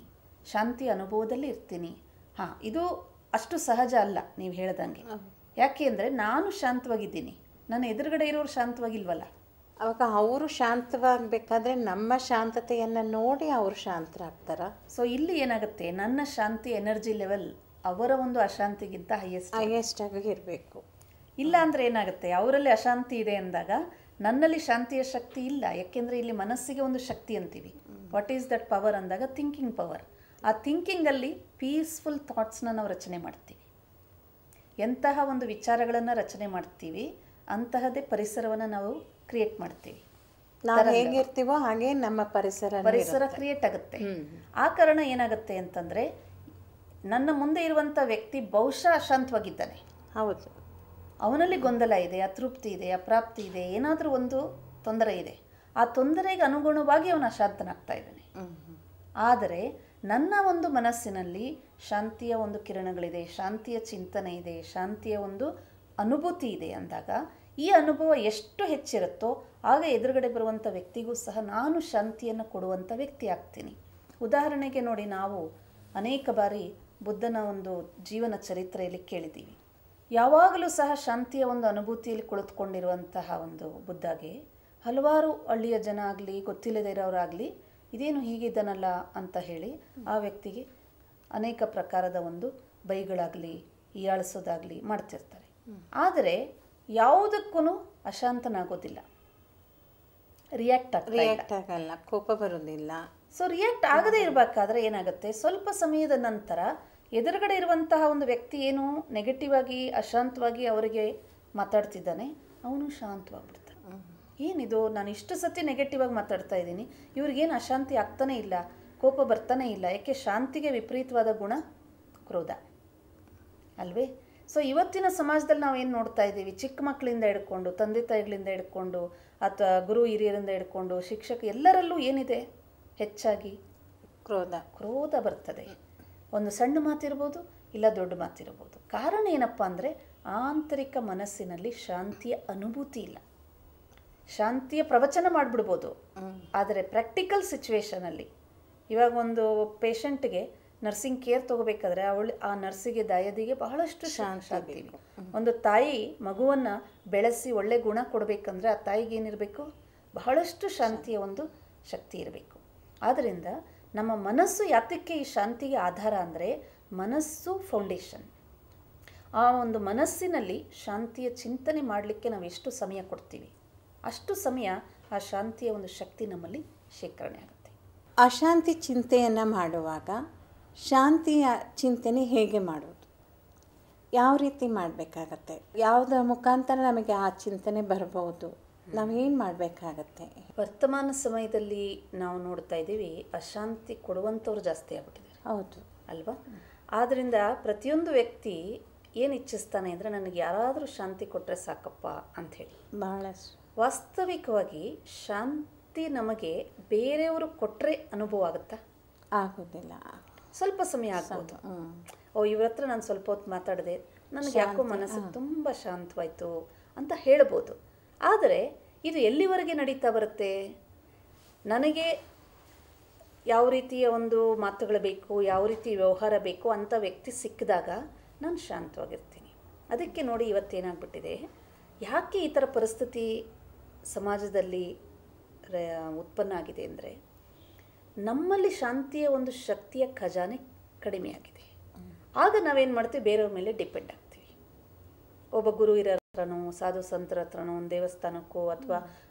ಶಾಂತಿಯ ಅನುಭವದಲ್ಲಿ ಇರ್ತೀನಿ. ಇದು ಅಷ್ಟು ಸಹಜ ಅಲ್ಲ ನೀವು ಹೇಳ್ದಂಗೆ. ಯಾಕೆ ಅಂದರೆ ನಾನು ಶಾಂತವಾಗಿದ್ದೀನಿ, ನನ್ನ ಎದುರುಗಡೆ ಇರೋರು ಶಾಂತವಾಗಿಲ್ವಲ್ಲ. ಅವಾಗ ಅವರು ಶಾಂತವಾಗಬೇಕಾದ್ರೆ ನಮ್ಮ ಶಾಂತತೆಯನ್ನು ನೋಡಿ ಅವರು ಶಾಂತರಾಗ್ತಾರ. ಸೊ ಇಲ್ಲಿ ಏನಾಗುತ್ತೆ, ನನ್ನ ಶಾಂತಿ ಎನರ್ಜಿ ಲೆವೆಲ್ ಅವರ ಒಂದು ಅಶಾಂತಿಗಿಂತ ಹೈಯೆಸ್ಟ್ ಆಗಿ ಇರಬೇಕು. ಇಲ್ಲ ಅಂದರೆ ಏನಾಗುತ್ತೆ, ಅವರಲ್ಲಿ ಅಶಾಂತಿ ಇದೆ ಅಂದಾಗ ನನ್ನಲ್ಲಿ ಶಾಂತಿಯ ಶಕ್ತಿ ಇಲ್ಲ. ಯಾಕೆಂದರೆ ಇಲ್ಲಿ ಮನಸ್ಸಿಗೆ ಒಂದು ಶಕ್ತಿ ಅಂತೀವಿ. ವಾಟ್ ಈಸ್ ದಟ್ ಪವರ್ ಅಂದಾಗ ಥಿಂಕಿಂಗ್ ಪವರ್. ಆ ಥಿಂಕಿಂಗಲ್ಲಿ ಪೀಸ್ಫುಲ್ ಥಾಟ್ಸ್ನ ನಾವು ರಚನೆ ಮಾಡ್ತೀವಿ. ಎಂತಹ ಒಂದು ವಿಚಾರಗಳನ್ನು ರಚನೆ ಮಾಡ್ತೀವಿ ಅಂತಹದೇ ಪರಿಸರವನ್ನು ನಾವು ಕ್ರಿಯೇಟ್ ಮಾಡ್ತೀವಿ. ನಾವು ಹೇಗಿರ್ತೀವೋ ಹಾಗೆ ನಮ್ಮ ಪರಿಸರ ಕ್ರಿಯೇಟ್ ಆಗುತ್ತೆ. ಆ ಕಾರಣ ಏನಾಗುತ್ತೆ ಅಂತಂದರೆ, ನನ್ನ ಮುಂದೆ ಇರುವಂಥ ವ್ಯಕ್ತಿ ಬಹುಶಃ ಅಶಾಂತವಾಗಿದ್ದಾನೆ. ಹೌದು, ಅವನಲ್ಲಿ ಗೊಂದಲ ಇದೆ, ಅತೃಪ್ತಿ ಇದೆ, ಅಪ್ರಾಪ್ತಿ ಇದೆ, ಏನಾದರೂ ಒಂದು ತೊಂದರೆ ಇದೆ. ಆ ತೊಂದರೆಗೆ ಅನುಗುಣವಾಗಿ ಅವನು ಅಶಾಂತನಾಗ್ತಾ ಇದ್ದಾನೆ. ಆದರೆ ನನ್ನ ಒಂದು ಮನಸ್ಸಿನಲ್ಲಿ ಶಾಂತಿಯ ಒಂದು ಕಿರಣಗಳಿದೆ, ಶಾಂತಿಯ ಚಿಂತನೆ ಇದೆ, ಶಾಂತಿಯ ಒಂದು ಅನುಭೂತಿ ಇದೆ ಅಂದಾಗ ಈ ಅನುಭವ ಎಷ್ಟು ಹೆಚ್ಚಿರುತ್ತೋ ಆಗ ಎದುರುಗಡೆ ಬರುವಂಥ ವ್ಯಕ್ತಿಗೂ ಸಹ ನಾನು ಶಾಂತಿಯನ್ನು ಕೊಡುವಂಥ ವ್ಯಕ್ತಿ ಆಗ್ತೀನಿ. ಉದಾಹರಣೆಗೆ ನೋಡಿ, ನಾವು ಅನೇಕ ಬಾರಿ ಬುದ್ಧನ ಒಂದು ಜೀವನ ಚರಿತ್ರೆಯಲ್ಲಿ ಕೇಳಿದ್ದೀವಿ. ಯಾವಾಗಲೂ ಸಹ ಶಾಂತಿಯ ಒಂದು ಅನುಭೂತಿಯಲ್ಲಿ ಕುಳಿತುಕೊಂಡಿರುವಂತಹ ಒಂದು ಬುದ್ಧಗೆ ಹಲವಾರು ಹಳ್ಳಿಯ ಜನ ಆಗಲಿ, ಗೊತ್ತಿಲ್ಲದೇ ಇರೋರಾಗಲಿ, ಇದೇನು ಹೀಗಿದ್ದಾನಲ್ಲ ಅಂತ ಹೇಳಿ ಆ ವ್ಯಕ್ತಿಗೆ ಅನೇಕ ಪ್ರಕಾರದ ಒಂದು ಬೈಗಳಾಗಲಿ ಹೀಯಾಳಿಸೋದಾಗಲಿ ಮಾಡ್ತಿರ್ತಾರೆ. ಆದರೆ ಯಾವುದಕ್ಕೂ ಅಶಾಂತನಾಗೋದಿಲ್ಲ, ರಿಯಾಕ್ಟ್ ಆಗಲ್ಲ, ಕೋಪ ಬರೋದಿಲ್ಲ. ಸೊ ರಿಯಾಕ್ಟ್ ಆಗದೇ ಇರಬೇಕಾದ್ರೆ ಏನಾಗುತ್ತೆ, ಸ್ವಲ್ಪ ಸಮಯದ ನಂತರ ಎದುರುಗಡೆ ಇರುವಂತಹ ಒಂದು ವ್ಯಕ್ತಿ ಏನು ನೆಗೆಟಿವ್ ಆಗಿ ಅಶಾಂತವಾಗಿ ಅವರಿಗೆ ಮಾತಾಡ್ತಿದ್ದಾನೆ, ಅವನು ಶಾಂತವಾಗ್ಬಿಡ್ತಾನೆ. ಏನಿದು, ನಾನು ಇಷ್ಟು ಸತಿ ನೆಗೆಟಿವ್ ಆಗಿ ಮಾತಾಡ್ತಾ ಇದ್ದೀನಿ, ಇವ್ರಿಗೇನು ಅಶಾಂತಿ ಆಗ್ತಾನೆ ಇಲ್ಲ, ಕೋಪ ಬರ್ತಾನೆ ಇಲ್ಲ. ಯಾಕೆ? ಶಾಂತಿಗೆ ವಿಪರೀತವಾದ ಗುಣ ಕ್ರೋಧ ಅಲ್ವೇ? ಸೊ ಇವತ್ತಿನ ಸಮಾಜದಲ್ಲಿ ನಾವು ಏನು ನೋಡ್ತಾ ಇದ್ದೀವಿ, ಚಿಕ್ಕ ಮಕ್ಕಳಿಂದ ಹಿಡ್ಕೊಂಡು, ತಂದೆ ತಾಯಿಗಳಿಂದ ಹಿಡ್ಕೊಂಡು, ಅಥವಾ ಗುರು ಹಿರಿಯರಿಂದ ಹಿಡ್ಕೊಂಡು, ಶಿಕ್ಷಕ, ಎಲ್ಲರಲ್ಲೂ ಏನಿದೆ ಹೆಚ್ಚಾಗಿ ಕ್ರೋಧ ಬರ್ತದೆ. ಒಂದು ಸಣ್ಣ ಮಾತಿರ್ಬೋದು, ಇಲ್ಲ ದೊಡ್ಡ ಮಾತಿರ್ಬೋದು. ಕಾರಣ ಏನಪ್ಪ ಅಂದರೆ ಆಂತರಿಕ ಮನಸ್ಸಿನಲ್ಲಿ ಶಾಂತಿಯ ಅನುಭೂತಿ ಇಲ್ಲ. ಶಾಂತಿಯ ಪ್ರವಚನ ಮಾಡಿಬಿಡ್ಬೋದು, ಆದರೆ ಪ್ರಾಕ್ಟಿಕಲ್ ಸಿಚುವೇಶನಲ್ಲಿ ಇವಾಗ ಒಂದು ಪೇಷಂಟ್ಗೆ ನರ್ಸಿಂಗ್ ಕೇರ್ ತೊಗೋಬೇಕಾದ್ರೆ ಆ ನರ್ಸಿಗೆ ದಾಯದಿಗೆ ಬಹಳಷ್ಟು ಶಾಂತಿ. ಒಂದು ತಾಯಿ ಮಗುವನ್ನು ಬೆಳೆಸಿ ಒಳ್ಳೆ ಗುಣ ಕೊಡಬೇಕಂದ್ರೆ ಆ ತಾಯಿಗೆ ಏನಿರಬೇಕು, ಬಹಳಷ್ಟು ಶಾಂತಿಯ ಒಂದು ಶಕ್ತಿ ಇರಬೇಕು. ಆದ್ದರಿಂದ ನಮ್ಮ ಮನಸ್ಸು ಯಾತಕ್ಕೆ ಈ ಶಾಂತಿಗೆ ಆಧಾರ ಅಂದರೆ, ಮನಸ್ಸು ಫೌಂಡೇಶನ್. ಆ ಒಂದು ಮನಸ್ಸಿನಲ್ಲಿ ಶಾಂತಿಯ ಚಿಂತನೆ ಮಾಡಲಿಕ್ಕೆ ನಾವು ಎಷ್ಟು ಸಮಯ ಕೊಡ್ತೀವಿ, ಅಷ್ಟು ಸಮಯ ಆ ಶಾಂತಿಯ ಒಂದು ಶಕ್ತಿ ನಮ್ಮಲ್ಲಿ ಶೇಖರಣೆ ಆಗುತ್ತೆ. ಅಶಾಂತಿ ಚಿಂತೆಯನ್ನು ಮಾಡುವಾಗ ಶಾಂತಿಯ ಚಿಂತನೆ ಹೇಗೆ ಮಾಡೋದು, ಯಾವ ರೀತಿ ಮಾಡಬೇಕಾಗತ್ತೆ, ಯಾವುದರ ಮುಖಾಂತರ ನಮಗೆ ಆ ಚಿಂತನೆ ಬರಬಹುದು, ನಾವೇನು ಮಾಡಬೇಕಾಗತ್ತೆ? ವರ್ತಮಾನ ಸಮಯದಲ್ಲಿ ನಾವು ನೋಡ್ತಾ ಇದ್ದೀವಿ, ಅಶಾಂತಿ ಕೊಡುವಂಥವ್ರು ಜಾಸ್ತಿ ಆಗ್ಬಿಟ್ಟಿದ್ದಾರೆ. ಹೌದು ಅಲ್ವಾ? ಆದ್ದರಿಂದ ಪ್ರತಿಯೊಂದು ವ್ಯಕ್ತಿ ಏನು ಇಚ್ಛಿಸ್ತಾನೆ ಅಂದರೆ, ನನಗೆ ಯಾರಾದರೂ ಶಾಂತಿ ಕೊಟ್ಟರೆ ಸಾಕಪ್ಪ ಅಂಥೇಳಿ. ಬಹಳಷ್ಟು ವಾಸ್ತವಿಕವಾಗಿ ಶಾಂತಿ ನಮಗೆ ಬೇರೆಯವರು ಕೊಟ್ಟರೆ ಅನುಭವ ಆಗುತ್ತಾ? ಆಗೋದಿಲ್ಲ, ಸ್ವಲ್ಪ ಸಮಯ ಆಗ್ಬೋದು. ಇವ್ರ ಹತ್ರ ನಾನು ಸ್ವಲ್ಪ ಹೊತ್ತು ಮಾತಾಡಿದೆ, ನನಗೆ ಯಾಕೋ ಮನಸ್ಸಿಗೆ ತುಂಬ ಶಾಂತವಾಯಿತು ಅಂತ ಹೇಳ್ಬೋದು. ಆದರೆ ಇದು ಎಲ್ಲಿವರೆಗೆ ನಡೀತಾ ಬರುತ್ತೆ? ನನಗೆ ಯಾವ ರೀತಿಯ ಒಂದು ಮಾತುಗಳು ಬೇಕು, ಯಾವ ರೀತಿ ವ್ಯವಹಾರ ಬೇಕು ಅಂತ ವ್ಯಕ್ತಿ ಸಿಕ್ಕಿದಾಗ ನಾನು ಶಾಂತವಾಗಿರ್ತೀನಿ. ಅದಕ್ಕೆ ನೋಡಿ ಇವತ್ತೇನಾಗ್ಬಿಟ್ಟಿದೆ, ಯಾಕೆ ಈ ಥರ ಪರಿಸ್ಥಿತಿ ಸಮಾಜದಲ್ಲಿ ಉತ್ಪನ್ನ ಆಗಿದೆ ಅಂದರೆ, ನಮ್ಮಲ್ಲಿ ಶಾಂತಿಯ ಒಂದು ಶಕ್ತಿಯ ಖಜಾನೆ ಕಡಿಮೆಯಾಗಿದೆ. ಆಗ ನಾವೇನು ಮಾಡ್ತೀವಿ, ಬೇರೆಯವ್ರ ಮೇಲೆ ಡಿಪೆಂಡ್ ಆಗ್ತೀವಿ. ಒಬ್ಬ ಗುರು ಹಿರಿಯರ ಹತ್ರನೋ, ಸಾಧು ಸಂತರ ಹತ್ರನೋ, ಒಂದು ದೇವಸ್ಥಾನಕ್ಕೋ, ಅಥವಾ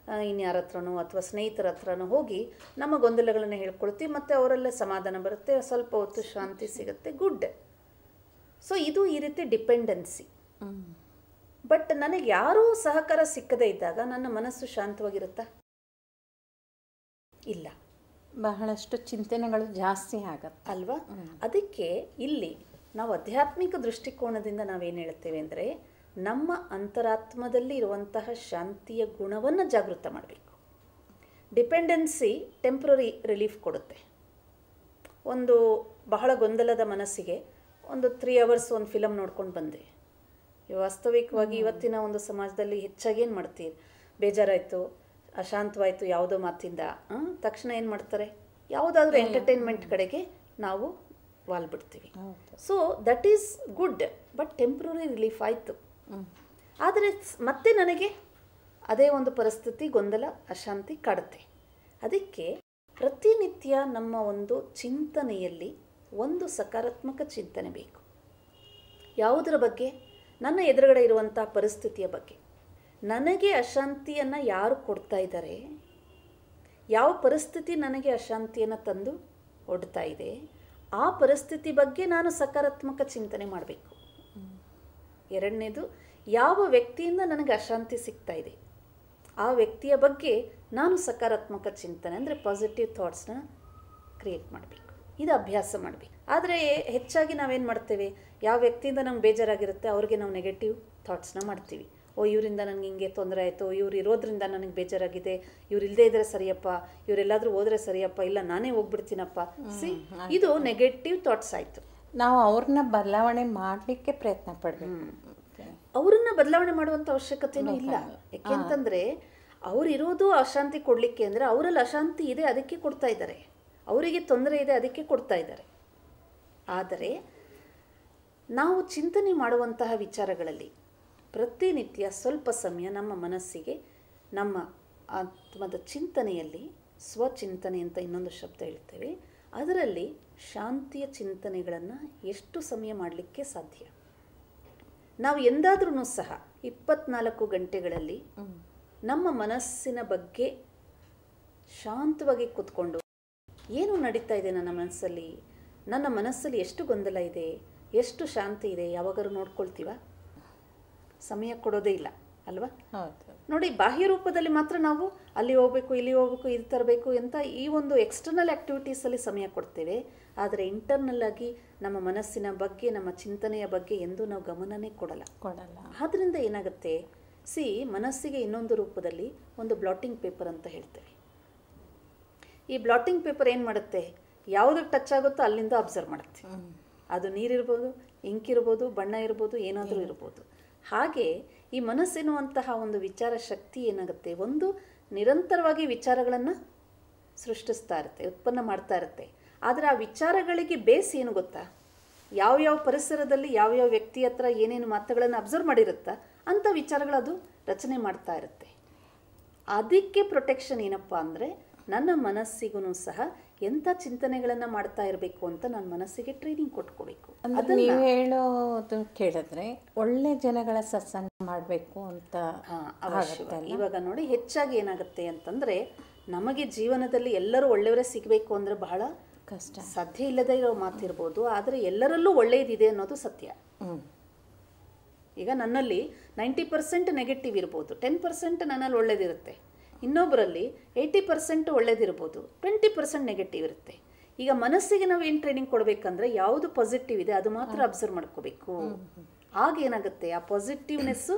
ಇನ್ಯಾರ ಹತ್ರನೋ, ಅಥವಾ ಸ್ನೇಹಿತರ ಹತ್ರನೋ ಹೋಗಿ ನಮ್ಮ ಗೊಂದಲಗಳನ್ನು ಹೇಳ್ಕೊಳ್ತೀವಿ. ಮತ್ತು ಅವರಲ್ಲೇ ಸಮಾಧಾನ ಬರುತ್ತೆ, ಸ್ವಲ್ಪ ಹೊತ್ತು ಶಾಂತಿ ಸಿಗುತ್ತೆ, ಗುಡ್. ಸೊ ಇದು ಈ ರೀತಿ ಡಿಪೆಂಡೆನ್ಸಿ. ಬಟ್ ನನಗೆ ಯಾರೂ ಸಹಕಾರ ಸಿಕ್ಕದೇ ಇದ್ದಾಗ ನನ್ನ ಮನಸ್ಸು ಶಾಂತವಾಗಿರುತ್ತಾ? ಇಲ್ಲ, ಬಹಳಷ್ಟು ಚಿಂತನೆಗಳು ಜಾಸ್ತಿ ಆಗತ್ತೆ ಅಲ್ವಾ? ಅದಕ್ಕೆ ಇಲ್ಲಿ ನಾವು ಆಧ್ಯಾತ್ಮಿಕ ದೃಷ್ಟಿಕೋನದಿಂದ ನಾವೇನು ಹೇಳ್ತೇವೆ ಅಂದರೆ, ನಮ್ಮ ಅಂತರಾತ್ಮದಲ್ಲಿ ಇರುವಂತಹ ಶಾಂತಿಯ ಗುಣವನ್ನು ಜಾಗೃತ ಮಾಡಬೇಕು. ಡಿಪೆಂಡೆನ್ಸಿ ಟೆಂಪ್ರರಿ ರಿಲೀಫ್ ಕೊಡುತ್ತೆ. ಒಂದು ಬಹಳ ಗೊಂದಲದ ಮನಸ್ಸಿಗೆ ಒಂದು 3 hours ಒಂದು ಫಿಲಮ್ ನೋಡ್ಕೊಂಡು ಬಂದೆ. ವಾಸ್ತವಿಕವಾಗಿ ಇವತ್ತಿನ ಒಂದು ಸಮಾಜದಲ್ಲಿ ಹೆಚ್ಚಾಗಿ ಏನು ಮಾಡ್ತೀವಿ, ಬೇಜಾರಾಯಿತು, ಅಶಾಂತವಾಯಿತು ಯಾವುದೋ ಮಾತಿಂದ, ತಕ್ಷಣ ಏನು ಮಾಡ್ತಾರೆ, ಯಾವುದಾದ್ರೂ ಎಂಟರ್ಟೈನ್ಮೆಂಟ್ ಕಡೆಗೆ ನಾವು ವಾಲ್ಬಿಡ್ತೀವಿ. ಹೌದು. So that is good, but temporary relief ಆಯಿತು. ಆದರೆ ಮತ್ತೆ ನನಗೆ ಅದೇ ಒಂದು ಪರಿಸ್ಥಿತಿ, ಗೊಂದಲ, ಅಶಾಂತಿ ಕಾಡುತ್ತೆ. ಅದಕ್ಕೆ ಪ್ರತಿನಿತ್ಯ ನಮ್ಮ ಒಂದು ಚಿಂತನೆಯಲ್ಲಿ ಒಂದು ಸಕಾರಾತ್ಮಕ ಚಿಂತನೆ ಬೇಕು. ಯಾವುದರ ಬಗ್ಗೆ? ನನ್ನ ಎದುರುಗಡೆ ಇರುವಂಥ ಪರಿಸ್ಥಿತಿಯ ಬಗ್ಗೆ. ನನಗೆ ಅಶಾಂತಿಯನ್ನು ಯಾರು ಕೊಡ್ತಾ ಇದ್ದಾರೆ, ಯಾವ ಪರಿಸ್ಥಿತಿ ನನಗೆ ಅಶಾಂತಿಯನ್ನು ತಂದು ಒಡ್ತಾ ಇದೆ, ಆ ಪರಿಸ್ಥಿತಿ ಬಗ್ಗೆ ನಾನು ಸಕಾರಾತ್ಮಕ ಚಿಂತನೆ ಮಾಡಬೇಕು. ಎರಡನೇದು, ಯಾವ ವ್ಯಕ್ತಿಯಿಂದ ನನಗೆ ಅಶಾಂತಿ ಸಿಗ್ತಾ ಇದೆ, ಆ ವ್ಯಕ್ತಿಯ ಬಗ್ಗೆ ನಾನು ಸಕಾರಾತ್ಮಕ ಚಿಂತನೆ ಅಂದರೆ ಪಾಸಿಟಿವ್ ಥಾಟ್ಸ್ನ ಕ್ರಿಯೇಟ್ ಮಾಡಬೇಕು. ಇದು ಅಭ್ಯಾಸ ಮಾಡಬೇಕು. ಆದರೆ ಹೆಚ್ಚಾಗಿ ನಾವೇನು ಮಾಡ್ತೇವೆ, ಯಾವ ವ್ಯಕ್ತಿಯಿಂದ ನಮ್ಗೆ ಬೇಜಾರಾಗಿರುತ್ತೆ ಅವ್ರಿಗೆ ನಾವು ನೆಗೆಟಿವ್ ಥಾಟ್ಸ್ನ ಮಾಡ್ತೀವಿ. ಓ ಇವರಿಂದ ನನಗೆ ಹಿಂಗೆ ತೊಂದರೆ ಆಯಿತು, ಇವ್ರು ಇರೋದ್ರಿಂದ ನನಗೆ ಬೇಜಾರಾಗಿದೆ, ಇವ್ರು ಇಲ್ಲದೇ ಇದ್ದರೆ ಸರಿಯಪ್ಪ, ಇವರೆಲ್ಲಾದರೂ ಹೋದರೆ ಸರಿಯಪ್ಪ, ಇಲ್ಲ ನಾನೇ ಹೋಗ್ಬಿಡ್ತೀನಪ್ಪ. ಇದು ನೆಗೆಟಿವ್ ಥಾಟ್ಸ್ ಆಯಿತು. ನಾವು ಅವ್ರನ್ನ ಬದಲಾವಣೆ ಮಾಡಲಿಕ್ಕೆ ಪ್ರಯತ್ನ ಪಡಬೇಕು. ಅವರನ್ನ ಬದಲಾವಣೆ ಮಾಡುವಂಥ ಅವಶ್ಯಕತೆಯೂ ಇಲ್ಲ. ಯಾಕೆಂತಂದರೆ ಅವರಿರೋದು ಅಶಾಂತಿ ಕೊಡಲಿಕ್ಕೆ, ಅಂದರೆ ಅವರಲ್ಲಿ ಅಶಾಂತಿ ಇದೆ ಅದಕ್ಕೆ ಕೊಡ್ತಾ ಇದ್ದಾರೆ, ಅವರಿಗೆ ತೊಂದರೆ ಇದೆ ಅದಕ್ಕೆ ಕೊಡ್ತಾ ಇದ್ದಾರೆ. ಆದರೆ ನಾವು ಚಿಂತನೆ ಮಾಡುವಂತಹ ವಿಚಾರಗಳಲ್ಲಿ ಪ್ರತಿನಿತ್ಯ ಸ್ವಲ್ಪ ಸಮಯ ನಮ್ಮ ಮನಸ್ಸಿಗೆ, ನಮ್ಮ ಆತ್ಮದ ಚಿಂತನೆಯಲ್ಲಿ, ಸ್ವಚಿಂತನೆ ಅಂತ ಇನ್ನೊಂದು ಶಬ್ದ ಹೇಳ್ತೇವೆ, ಅದರಲ್ಲಿ ಶಾಂತಿಯ ಚಿಂತನೆಗಳನ್ನು ಎಷ್ಟು ಸಮಯ ಮಾಡಲಿಕ್ಕೆ ಸಾಧ್ಯ? ನಾವು ಎಂದಾದ್ರೂ ಸಹ 24 ಗಂಟೆಗಳಲ್ಲಿ ನಮ್ಮ ಮನಸ್ಸಿನ ಬಗ್ಗೆ ಶಾಂತವಾಗಿ ಕೂತ್ಕೊಂಡು, ಏನು ನಡೀತಾ ಇದೆ ನನ್ನ ಮನಸ್ಸಲ್ಲಿ ಎಷ್ಟು ಗೊಂದಲ ಇದೆ, ಎಷ್ಟು ಶಾಂತಿ ಇದೆ, ಯಾವಾಗಾದ್ರೂ ನೋಡ್ಕೊಳ್ತೀವ? ಸಮಯ ಕೊಡೋದೇ ಇಲ್ಲ ಅಲ್ವಾ? ನೋಡಿ, ಬಾಹ್ಯ ರೂಪದಲ್ಲಿ ಮಾತ್ರ ನಾವು ಅಲ್ಲಿ ಹೋಗ್ಬೇಕು, ಇಲ್ಲಿ ಹೋಗ್ಬೇಕು, ಇದು ತರಬೇಕು ಅಂತ ಈ ಒಂದು ಎಕ್ಸ್ಟರ್ನಲ್ ಆ್ಯಕ್ಟಿವಿಟೀಸಲ್ಲಿ ಸಮಯ ಕೊಡ್ತೇವೆ. ಆದರೆ ಇಂಟರ್ನಲ್ ಆಗಿ ನಮ್ಮ ಮನಸ್ಸಿನ ಬಗ್ಗೆ, ನಮ್ಮ ಚಿಂತನೆಯ ಬಗ್ಗೆ ಎಂದೂ ನಾವು ಗಮನನೇ ಕೊಡಲ್ಲ. ಆದ್ದರಿಂದ ಏನಾಗುತ್ತೆ, ಮನಸ್ಸಿಗೆ ಇನ್ನೊಂದು ರೂಪದಲ್ಲಿ ಒಂದು ಬ್ಲಾಟಿಂಗ್ ಪೇಪರ್ ಅಂತ ಹೇಳ್ತೇವೆ. ಈ ಬ್ಲಾಟಿಂಗ್ ಪೇಪರ್ ಏನು ಮಾಡುತ್ತೆ, ಯಾವುದಕ್ಕೆ ಟಚ್ ಆಗುತ್ತೋ ಅಲ್ಲಿಂದ ಅಬ್ಸರ್ವ್ ಮಾಡುತ್ತೆ. ಅದು ನೀರಿರ್ಬೋದು, ಇಂಕ್ ಇರ್ಬೋದು, ಬಣ್ಣ ಇರ್ಬೋದು, ಏನಾದರೂ ಇರ್ಬೋದು. ಹಾಗೆ ಈ ಮನಸ್ಸೆನ್ನುವಂತಹ ಒಂದು ವಿಚಾರ ಶಕ್ತಿ ಏನಾಗುತ್ತೆ, ಒಂದು ನಿರಂತರವಾಗಿ ವಿಚಾರಗಳನ್ನು ಸೃಷ್ಟಿಸ್ತಾ ಇರುತ್ತೆ, ಉತ್ಪನ್ನ ಮಾಡ್ತಾ ಇರುತ್ತೆ. ಆದರೆ ಆ ವಿಚಾರಗಳಿಗೆ ಬೇಸ್ ಏನು ಗೊತ್ತಾ? ಯಾವ್ಯಾವ ಪರಿಸರದಲ್ಲಿ ಯಾವ್ಯಾವ ವ್ಯಕ್ತಿ ಹತ್ರ ಏನೇನು ಮಾತುಗಳನ್ನು ಅಬ್ಸರ್ವ್ ಮಾಡಿರುತ್ತಾ ಅಂಥ ವಿಚಾರಗಳದು ರಚನೆ ಮಾಡ್ತಾ ಇರುತ್ತೆ. ಅದಕ್ಕೆ ಪ್ರೊಟೆಕ್ಷನ್ ಏನಪ್ಪ ಅಂದರೆ, ನನ್ನ ಮನಸ್ಸಿಗೂ ಸಹ ಎಂಥ ಚಿಂತನೆಗಳನ್ನು ಮಾಡ್ತಾ ಇರಬೇಕು ಅಂತ ನನ್ನ ಮನಸ್ಸಿಗೆ ಟ್ರೈನಿಂಗ್ ಕೊಟ್ಕೋಬೇಕು. ನೀವು ಹೇಳೋದು ಕೇಳಿದ್ರೆ ಒಳ್ಳೆ ಜನಗಳ ಸತ್ಸಂಗ ಮಾಡಬೇಕು ಅಂತ ಅವಶ್ಯವಾಗಿ. ಇವಾಗ ನೋಡಿ, ಹೆಚ್ಚಾಗಿ ಏನಾಗುತ್ತೆ ಅಂತಂದರೆ, ನಮಗೆ ಜೀವನದಲ್ಲಿ ಎಲ್ಲರೂ ಒಳ್ಳೆಯವರೇ ಸಿಗಬೇಕು ಅಂದರೆ ಬಹಳ ಕಷ್ಟ, ಸಾಧ್ಯ ಇಲ್ಲದೇ ಇರೋ ಮಾತಿರ್ಬೋದು. ಆದರೆ ಎಲ್ಲರಲ್ಲೂ ಒಳ್ಳೆಯದಿದೆ ಅನ್ನೋದು ಸತ್ಯ. ಈಗ ನನ್ನಲ್ಲಿ 90% ನೆಗೆಟಿವ್ ಇರ್ಬೋದು, 10% ನನ್ನಲ್ಲಿ ಒಳ್ಳೇದಿರುತ್ತೆ. ಇನ್ನೊಬ್ಬರಲ್ಲಿ 80% ಒಳ್ಳೇದಿರ್ಬೋದು, 20% ನೆಗೆಟಿವ್ ಇರುತ್ತೆ. ಈಗ ಮನಸ್ಸಿಗೆ ನಾವು ಏನು ಟ್ರೈನಿಂಗ್ ಕೊಡಬೇಕಂದ್ರೆ, ಯಾವುದು ಪಾಸಿಟಿವ್ ಇದೆ ಅದು ಮಾತ್ರ ಅಬ್ಸರ್ವ್ ಮಾಡ್ಕೋಬೇಕು. ಆಗೇನಾಗುತ್ತೆ, ಆ ಪಾಸಿಟಿವ್ನೆಸ್ಸು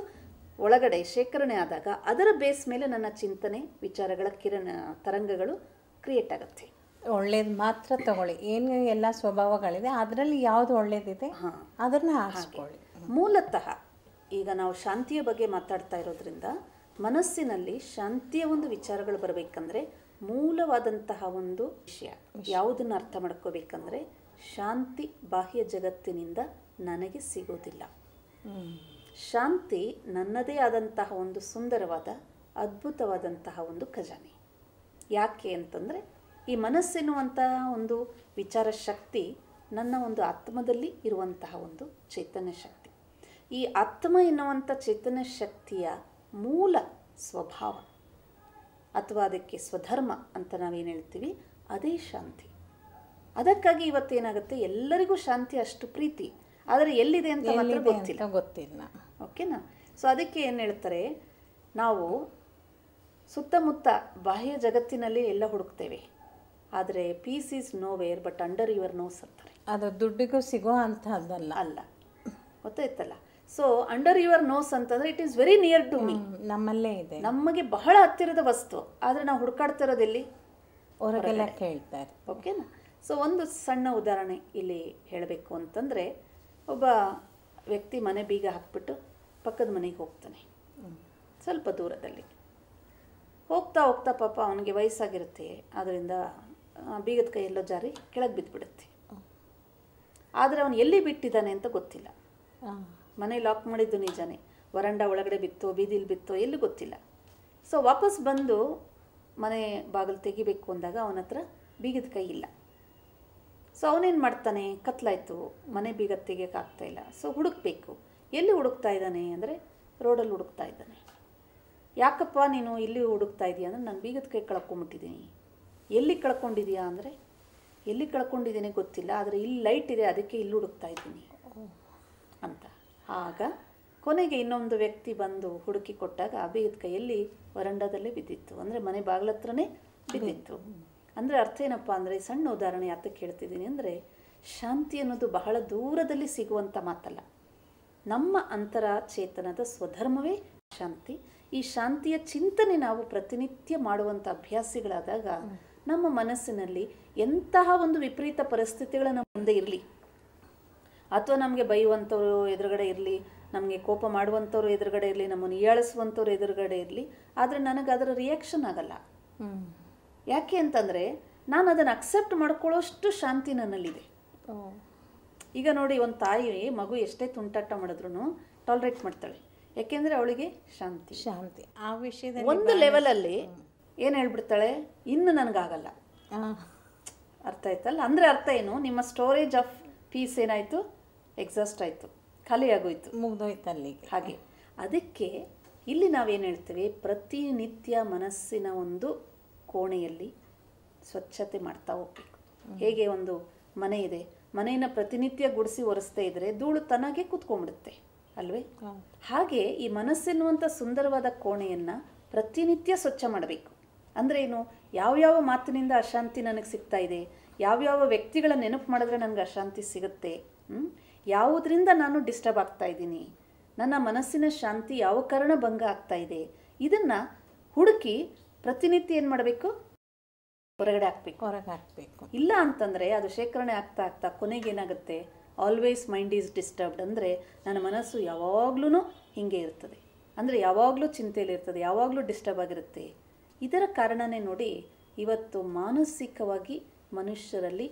ಒಳಗಡೆ ಶೇಖರಣೆ ಆದಾಗ ಅದರ ಬೇಸ್ ಮೇಲೆ ನನ್ನ ಚಿಂತನೆ, ವಿಚಾರಗಳ ತರಂಗಗಳು ಕ್ರಿಯೇಟ್ ಆಗುತ್ತೆ. ಒಳ್ಳೇದು ಮಾತ್ರ ತಗೊಳ್ಳಿ, ಏನು ಎಲ್ಲ ಸ್ವಭಾವಗಳಿದೆ ಅದರಲ್ಲಿ ಯಾವುದು ಒಳ್ಳೇದಿದೆ ಅದನ್ನ ಆರಿಸ್ಕೊಳ್ಳಿ. ಮೂಲತಃ ಈಗ ನಾವು ಶಾಂತಿಯ ಬಗ್ಗೆ ಮಾತಾಡ್ತಾ ಇರೋದ್ರಿಂದ, ಮನಸ್ಸಿನಲ್ಲಿ ಶಾಂತಿಯ ಒಂದು ವಿಚಾರಗಳು ಬರಬೇಕಂದ್ರೆ ಮೂಲವಾದಂತಹ ಒಂದು ವಿಷಯ ಯಾವುದನ್ನು ಅರ್ಥ ಮಾಡ್ಕೋಬೇಕಂದ್ರೆ, ಶಾಂತಿ ಬಾಹ್ಯ ಜಗತ್ತಿನಿಂದ ನನಗೆ ಸಿಗೋದಿಲ್ಲ. ಶಾಂತಿ ನನ್ನದೇ ಆದಂತಹ ಒಂದು ಸುಂದರವಾದ, ಅದ್ಭುತವಾದಂತಹ ಒಂದು ಖಜಾನೆ. ಯಾಕೆ ಅಂತಂದರೆ, ಈ ಮನಸ್ಸೆನ್ನುವಂತಹ ಒಂದು ವಿಚಾರ ಶಕ್ತಿ ನನ್ನ ಒಂದು ಆತ್ಮದಲ್ಲಿ ಇರುವಂತಹ ಒಂದು ಚೈತನ್ಯ ಶಕ್ತಿ. ಈ ಆತ್ಮ ಎನ್ನುವಂಥ ಚೈತನ್ಯ ಶಕ್ತಿಯ ಮೂಲ ಸ್ವಭಾವ ಅಥವಾ ಅದಕ್ಕೆ ಸ್ವಧರ್ಮ ಅಂತ ನಾವೇನು ಹೇಳ್ತೀವಿ, ಅದೇ ಶಾಂತಿ. ಅದಕ್ಕಾಗಿ ಇವತ್ತೇನಾಗುತ್ತೆ, ಎಲ್ಲರಿಗೂ ಶಾಂತಿ ಅಷ್ಟು ಪ್ರೀತಿ, ಆದರೆ ಎಲ್ಲಿದೆ ಅಂತ ಮಾತ್ರ ಗೊತ್ತಿಲ್ಲ. ಓಕೆನಾ? ಸೊ ಅದಕ್ಕೆ ಏನು ಹೇಳ್ತಾರೆ, ನಾವು ಸುತ್ತಮುತ್ತ ಬಾಹ್ಯ ಜಗತ್ತಿನಲ್ಲಿ ಎಲ್ಲ ಹುಡುಕ್ತೇವೆ, ಆದರೆ peace is nowhere but under your nose ಅಂತಾರೆ. ಅದು ದುಡ್ಡಿಗೂ ಸಿಗೋ ಅಂತಹದ್ದಲ್ಲ ಅಲ್ಲ, ಗೊತ್ತಾಯ್ತಲ್ಲ? ಸೊ ಅಂಡರ್ ಯುವರ್ ನೋಸ್ ಅಂತಂದರೆ it is very near to me, ನಮ್ಮಲ್ಲೇ ಇದೆ, ನಮಗೆ ಬಹಳ ಹತ್ತಿರದ ವಸ್ತು. ಆದರೆ ನಾವು ಹುಡುಕಾಡ್ತಾ ಇರೋದೆಲ್ಲಿ? ಹೊರಗೆಲ್ಲ ಕೇಳ್ತಾರೆ. ಓಕೆನಾ? ಸೊ ಒಂದು ಸಣ್ಣ ಉದಾಹರಣೆ ಇಲ್ಲಿ ಹೇಳಬೇಕು ಅಂತಂದರೆ, ಒಬ್ಬ ವ್ಯಕ್ತಿ ಮನೆ ಬೀಗ ಹಾಕ್ಬಿಟ್ಟು ಪಕ್ಕದ ಮನೆಗೆ ಹೋಗ್ತಾನೆ, ಸ್ವಲ್ಪ ದೂರದಲ್ಲಿ. ಹೋಗ್ತಾ ಹೋಗ್ತಾ ಪಾಪ ಅವನಿಗೆ ವಯಸ್ಸಾಗಿರುತ್ತೆ, ಆದ್ದರಿಂದ ಬೀಗದ ಕೈ ಎಲ್ಲೋ ಜಾರಿ ಕೆಳಗೆ ಬಿದ್ದುಬಿಡುತ್ತೆ. ಆದರೆ ಅವನು ಎಲ್ಲಿ ಬಿಟ್ಟಿದ್ದಾನೆ ಅಂತ ಗೊತ್ತಿಲ್ಲ. ಹಾಂ ಮನೆ ಲಾಕ್ ಮಾಡಿದ್ದು ನಿಜಾನೇ, ವರಂಡ ಒಳಗಡೆ ಬಿತ್ತೋ ಬೀದಿಲಿ ಬಿತ್ತೋ ಎಲ್ಲಿ ಗೊತ್ತಿಲ್ಲ. ಸೊ ವಾಪಸ್ ಬಂದು ಮನೆ ಬಾಗಿಲು ತೆಗಿಬೇಕು ಅಂದಾಗ ಅವನ ಹತ್ರ ಬೀಗದ ಕೈ ಇಲ್ಲ. ಸೊ ಅವನೇನು ಮಾಡ್ತಾನೆ, ಕತ್ಲಾಯ್ತು, ಮನೆ ಬೀಗ ತೆಗಿಯೋಕ್ಕಾಗ್ತಾಯಿಲ್ಲ. ಸೊ ಹುಡುಕ್ಬೇಕು. ಎಲ್ಲಿ ಹುಡುಕ್ತಾ ಇದ್ದಾನೆ ಅಂದರೆ ರೋಡಲ್ಲಿ ಹುಡುಕ್ತಾ ಇದ್ದಾನೆ. ಯಾಕಪ್ಪ ನೀನು ಇಲ್ಲಿ ಹುಡುಕ್ತಾ ಇದೀಯ ಅಂದರೆ ನಾನು ಬೀಗದ ಕೈ ಕಳ್ಕೊಂಬಿಟ್ಟಿದ್ದೀನಿ. ಎಲ್ಲಿ ಕಳ್ಕೊಂಡಿದೀಯಾ ಅಂದರೆ ಎಲ್ಲಿ ಕಳ್ಕೊಂಡಿದ್ದೀನಿ ಗೊತ್ತಿಲ್ಲ, ಆದರೆ ಇಲ್ಲಿ ಲೈಟ್ ಇದೆ ಅದಕ್ಕೆ ಇಲ್ಲಿ ಹುಡುಕ್ತಾ ಇದ್ದೀನಿ ಅಂತ. ಆಗ ಕೊನೆಗೆ ಇನ್ನೊಂದು ವ್ಯಕ್ತಿ ಬಂದು ಹುಡುಕಿ ಕೊಟ್ಟಾಗ ಆ ಬೀಗದ ಕೈಯಲ್ಲಿ ವರಂಡದಲ್ಲೇ ಬಿದ್ದಿತ್ತು, ಅಂದರೆ ಮನೆ ಬಾಗಿಲ ಹತ್ರನೇ ಬಿದ್ದಿತ್ತು. ಅಂದರೆ ಅರ್ಥ ಏನಪ್ಪ ಅಂದರೆ, ಸಣ್ಣ ಉದಾಹರಣೆ ಯಾತಕ್ಕೆ ಹೇಳ್ತಿದ್ದೀನಿ ಅಂದರೆ, ಶಾಂತಿ ಅನ್ನೋದು ಬಹಳ ದೂರದಲ್ಲಿ ಸಿಗುವಂಥ ಮಾತಲ್ಲ. ನಮ್ಮ ಅಂತರ ಚೇತನದ ಸ್ವಧರ್ಮವೇ ಶಾಂತಿ. ಈ ಶಾಂತಿಯ ಚಿಂತನೆ ನಾವು ಪ್ರತಿನಿತ್ಯ ಮಾಡುವಂಥ ಅಭ್ಯಾಸಿಗಳಾದಾಗ ನಮ್ಮ ಮನಸ್ಸಿನಲ್ಲಿ ಎಂತಹ ಒಂದು ವಿಪರೀತ ಪರಿಸ್ಥಿತಿಗಳು ನಮ್ಮ ಮುಂದೆ ಇರಲಿ, ಅಥವಾ ನಮಗೆ ಬೈಯುವಂಥವ್ರು ಎದುರುಗಡೆ ಇರಲಿ, ನಮಗೆ ಕೋಪ ಮಾಡುವಂಥವ್ರು ಎದುರುಗಡೆ ಇರಲಿ, ನಮ್ಮನ್ನು ಹೀಯಾಳಿಸುವಂಥವ್ರು ಎದುರುಗಡೆ ಇರಲಿ, ಆದರೆ ನನಗೆ ಅದರ ರಿಯಾಕ್ಷನ್ ಆಗಲ್ಲ. ಯಾಕೆ ಅಂತಂದರೆ ನಾನು ಅದನ್ನು ಅಕ್ಸೆಪ್ಟ್ ಮಾಡ್ಕೊಳ್ಳೋಷ್ಟು ಶಾಂತಿ ನನ್ನಲ್ಲಿದೆ. ಈಗ ನೋಡಿ, ಒಂದು ತಾಯಿ ಮಗು ಎಷ್ಟೇ ತುಂಟಾಟ ಮಾಡಿದ್ರು ಟಾಲರೇಟ್ ಮಾಡ್ತಾಳೆ. ಯಾಕೆಂದರೆ ಅವಳಿಗೆ ಶಾಂತಿ ಆ ವಿಷಯದಲ್ಲಿ ಒಂದು ಲೆವೆಲಲ್ಲಿ ಏನು ಹೇಳ್ಬಿಡ್ತಾಳೆ, ಇನ್ನು ನನಗಾಗಲ್ಲ. ಅರ್ಥ ಆಯ್ತಲ್ಲ? ಅಂದರೆ ಅರ್ಥ ಏನು, ನಿಮ್ಮ ಸ್ಟೋರೇಜ್ ಆಫ್ ಪೀಸ್ ಏನಾಯಿತು, ಎಕ್ಸಾಸ್ಟ್ ಆಯಿತು, ಖಾಲಿ ಆಗೋಯ್ತು, ಮುಗ್ದೋಯ್ತು ಅಲ್ಲಿಗೆ. ಹಾಗೆ ಅದಕ್ಕೆ ಇಲ್ಲಿ ನಾವೇನು ಹೇಳ್ತೇವೆ, ಪ್ರತಿನಿತ್ಯ ಮನಸ್ಸಿನ ಒಂದು ಕೋಣೆಯಲ್ಲಿ ಸ್ವಚ್ಛತೆ ಮಾಡ್ತಾ ಹೋಗ್ಬೇಕು. ಹೇಗೆ ಒಂದು ಮನೆ ಇದೆ, ಮನೆಯನ್ನು ಪ್ರತಿನಿತ್ಯ ಗುಡಿಸಿ ಒರೆಸ್ತಾ ಇದ್ದರೆ ಧೂಳು ತನಗೆ ಕೂತ್ಕೊಂಡ್ಬಿಡುತ್ತೆ ಅಲ್ವೇ? ಹಾಗೆ ಈ ಮನಸ್ಸೆನ್ನುವಂಥ ಸುಂದರವಾದ ಕೋಣೆಯನ್ನು ಪ್ರತಿನಿತ್ಯ ಸ್ವಚ್ಛ ಮಾಡಬೇಕು. ಅಂದರೆ ಏನು, ಯಾವ್ಯಾವ ಮಾತಿನಿಂದ ಅಶಾಂತಿ ನನಗೆ ಸಿಗ್ತಾ ಇದೆ, ಯಾವ್ಯಾವ ವ್ಯಕ್ತಿಗಳ ನೆನಪು ಮಾಡಿದ್ರೆ ನನಗೆ ಅಶಾಂತಿ ಸಿಗುತ್ತೆ, ಯಾವುದರಿಂದ ನಾನು ಡಿಸ್ಟರ್ಬ್ ಆಗ್ತಾ ಇದ್ದೀನಿ, ನನ್ನ ಮನಸ್ಸಿನ ಶಾಂತಿ ಯಾವ ಕಾರಣ ಭಂಗ ಆಗ್ತಾ ಇದೆ, ಇದನ್ನು ಹುಡುಕಿ ಪ್ರತಿನಿತ್ಯ ಏನು ಮಾಡಬೇಕು, ಹೊರಗಡೆ ಹಾಕಬೇಕು. ಇಲ್ಲ ಅಂತಂದರೆ ಅದು ಶೇಖರಣೆ ಆಗ್ತಾ ಆಗ್ತಾ ಕೊನೆಗೇನಾಗುತ್ತೆ, ಆಲ್ವೇಸ್ ಮೈಂಡ್ ಈಸ್ ಡಿಸ್ಟರ್ಬ್ಡ್. ಅಂದರೆ ನನ್ನ ಮನಸ್ಸು ಯಾವಾಗಲೂ ಹೀಗೆ ಇರ್ತದೆ, ಅಂದರೆ ಯಾವಾಗಲೂ ಚಿಂತೆಯಲ್ಲಿರ್ತದೆ, ಯಾವಾಗಲೂ ಡಿಸ್ಟರ್ಬ್ ಆಗಿರುತ್ತೆ. ಇದರ ಕಾರಣನೇ ನೋಡಿ, ಇವತ್ತು ಮಾನಸಿಕವಾಗಿ ಮನುಷ್ಯರಲ್ಲಿ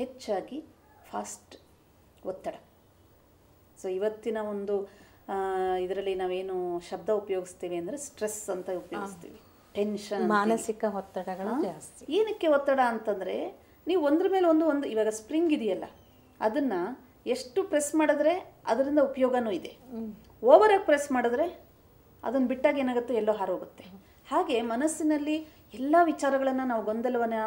ಹೆಚ್ಚಾಗಿ ಫಾಸ್ಟ್ ಒತ್ತಡ. ಸೊ ಇವತ್ತಿನ ಒಂದು ಇದರಲ್ಲಿ ನಾವೇನು ಶಬ್ದ ಉಪಯೋಗಿಸ್ತೀವಿ ಅಂದರೆ ಸ್ಟ್ರೆಸ್ ಅಂತ ಉಪಯೋಗಿಸ್ತೀವಿ. ಟೆನ್ಷನ್, ಮಾನಸಿಕ ಒತ್ತಡಗಳು ಜಾಸ್ತಿ. ಏನಕ್ಕೆ ಒತ್ತಡ ಅಂತಂದರೆ, ನೀವು ಒಂದ್ರ ಮೇಲೆ ಒಂದು ಇವಾಗ ಸ್ಪ್ರಿಂಗ್ ಇದೆಯಲ್ಲ, ಅದನ್ನು ಎಷ್ಟು ಪ್ರೆಸ್ ಮಾಡಿದ್ರೆ ಅದರಿಂದ ಉಪಯೋಗನೂ ಇದೆ, ಓವರಾಗಿ ಪ್ರೆಸ್ ಮಾಡಿದ್ರೆ ಅದನ್ನು ಬಿಟ್ಟಾಗ ಏನಾಗುತ್ತೆ, ಎಲ್ಲೋ ಹಾರೋಗುತ್ತೆ. ಹಾಗೆ ಮನಸ್ಸಿನಲ್ಲಿ ಎಲ್ಲ ವಿಚಾರಗಳನ್ನು ನಾವು ಗೊಂದಲವನ್ನು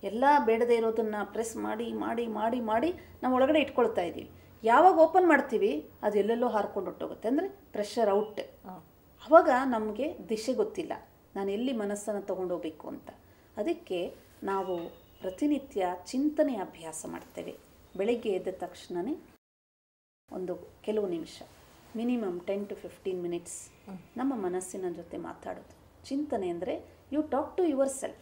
ಎಲ್ಲ ಬೇಡದೇ ಇರೋದನ್ನು ಪ್ರೆಸ್ ಮಾಡಿ ಮಾಡಿ ಮಾಡಿ ಮಾಡಿ ನಾವು ಒಳಗಡೆ ಇಟ್ಕೊಳ್ತಾ ಇದ್ದೀವಿ. ಯಾವಾಗ ಓಪನ್ ಮಾಡ್ತೀವಿ ಅದು ಎಲ್ಲೆಲ್ಲೋ ಹಾರ್ಕೊಂಡು ಹೊಟ್ಟೋಗುತ್ತೆ, ಅಂದರೆ ಪ್ರೆಷರ್ ಔಟ್. ಆವಾಗ ನಮಗೆ ದಿಶೆ ಗೊತ್ತಿಲ್ಲ, ನಾನು ಎಲ್ಲಿ ಮನಸ್ಸನ್ನು ತೊಗೊಂಡೋಗ್ಬೇಕು ಅಂತ. ಅದಕ್ಕೆ ನಾವು ಪ್ರತಿನಿತ್ಯ ಚಿಂತನೆ ಅಭ್ಯಾಸ ಮಾಡ್ತೇವೆ. ಬೆಳಗ್ಗೆ ಎದ್ದ ತಕ್ಷಣವೇ ಒಂದು ಕೆಲವು ನಿಮಿಷ, ಮಿನಿಮಮ್ 10 to 15 ಮಿನಿಟ್ಸ್ ನಮ್ಮ ಮನಸ್ಸಿನ ಜೊತೆ ಮಾತಾಡೋದು. ಚಿಂತನೆ ಅಂದರೆ you talk to yourself.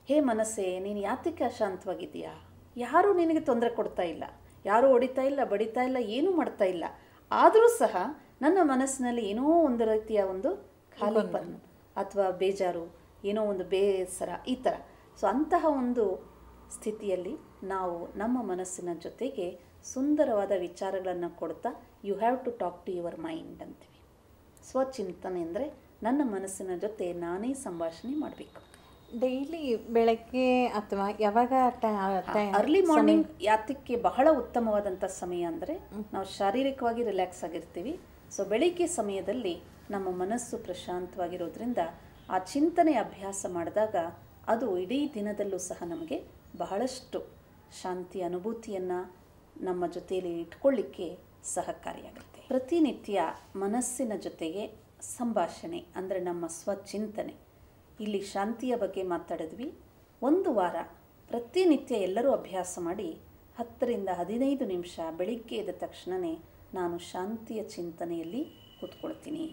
ಹೇ ಮನಸ್ಸೇ, ನೀನು ಯಾತಕ್ಕೆ ಅಶಾಂತವಾಗಿದೆಯಾ? ಯಾರೂ ನಿನಗೆ ತೊಂದರೆ ಕೊಡ್ತಾ ಇಲ್ಲ, ಯಾರೂ ಹೊಡಿತಾ ಇಲ್ಲ, ಬಡಿತಾ ಇಲ್ಲ, ಏನೂ ಮಾಡ್ತಾ ಇಲ್ಲ. ಆದರೂ ಸಹ ನನ್ನ ಮನಸ್ಸಿನಲ್ಲಿ ಏನೋ ಒಂದು ರೀತಿಯ ಒಂದು ಖಾಲಿಪನ್ನು ಅಥವಾ ಬೇಜಾರು, ಏನೋ ಒಂದು ಬೇಸರ, ಈ ಥರ. ಸೊ ಅಂತಹ ಒಂದು ಸ್ಥಿತಿಯಲ್ಲಿ ನಾವು ನಮ್ಮ ಮನಸ್ಸಿನ ಜೊತೆಗೆ ಸುಂದರವಾದ ವಿಚಾರಗಳನ್ನು ಕೊಡ್ತಾ you have to talk to your mind ಅಂತೀವಿ. ಸ್ವಚಿಂತನೆ ಅಂದರೆ ನನ್ನ ಮನಸ್ಸಿನ ಜೊತೆ ನಾನೇ ಸಂಭಾಷಣೆ ಮಾಡಬೇಕು. ಡೈಲಿ ಬೆಳಗ್ಗೆ ಅಥವಾ ಯಾವಾಗ ಅರ್ಲಿ ಮಾರ್ನಿಂಗ್ ಯಾತಕ್ಕೆ ಬಹಳ ಉತ್ತಮವಾದಂಥ ಸಮಯ ಅಂದರೆ ನಾವು ಶಾರೀರಿಕವಾಗಿ ರಿಲ್ಯಾಕ್ಸ್ ಆಗಿರ್ತೀವಿ. ಸೊ ಬೆಳಿಗ್ಗೆ ಸಮಯದಲ್ಲಿ ನಮ್ಮ ಮನಸ್ಸು ಪ್ರಶಾಂತವಾಗಿರೋದ್ರಿಂದ ಆ ಚಿಂತನೆ ಅಭ್ಯಾಸ ಮಾಡಿದಾಗ ಅದು ಇಡೀ ದಿನದಲ್ಲೂ ಸಹ ನಮಗೆ ಬಹಳಷ್ಟು ಶಾಂತಿ ಅನುಭೂತಿಯನ್ನು ನಮ್ಮ ಜೊತೆಯಲ್ಲಿ ಇಟ್ಕೊಳ್ಳಿಕ್ಕೆ ಸಹಕಾರಿಯಾಗುತ್ತೆ. ಪ್ರತಿನಿತ್ಯ ಮನಸ್ಸಿನ ಜೊತೆಗೆ ಸಂಭಾಷಣೆ ಅಂದರೆ ನಮ್ಮ ಸ್ವಚಿಂತನೆ. ಇಲ್ಲಿ ಶಾಂತಿಯ ಬಗ್ಗೆ ಮಾತಾಡಿದ್ವಿ. ಒಂದು ವಾರ ಪ್ರತಿನಿತ್ಯ ಎಲ್ಲರೂ ಅಭ್ಯಾಸ ಮಾಡಿ 10ರಿಂದ 15 ನಿಮಿಷ ಬೆಳಿಗ್ಗೆ ಎದ್ದ ತಕ್ಷಣವೇ ನಾನು ಶಾಂತಿಯ ಚಿಂತನೆಯಲ್ಲಿ ಕೂತ್ಕೊಳ್ತೀನಿ.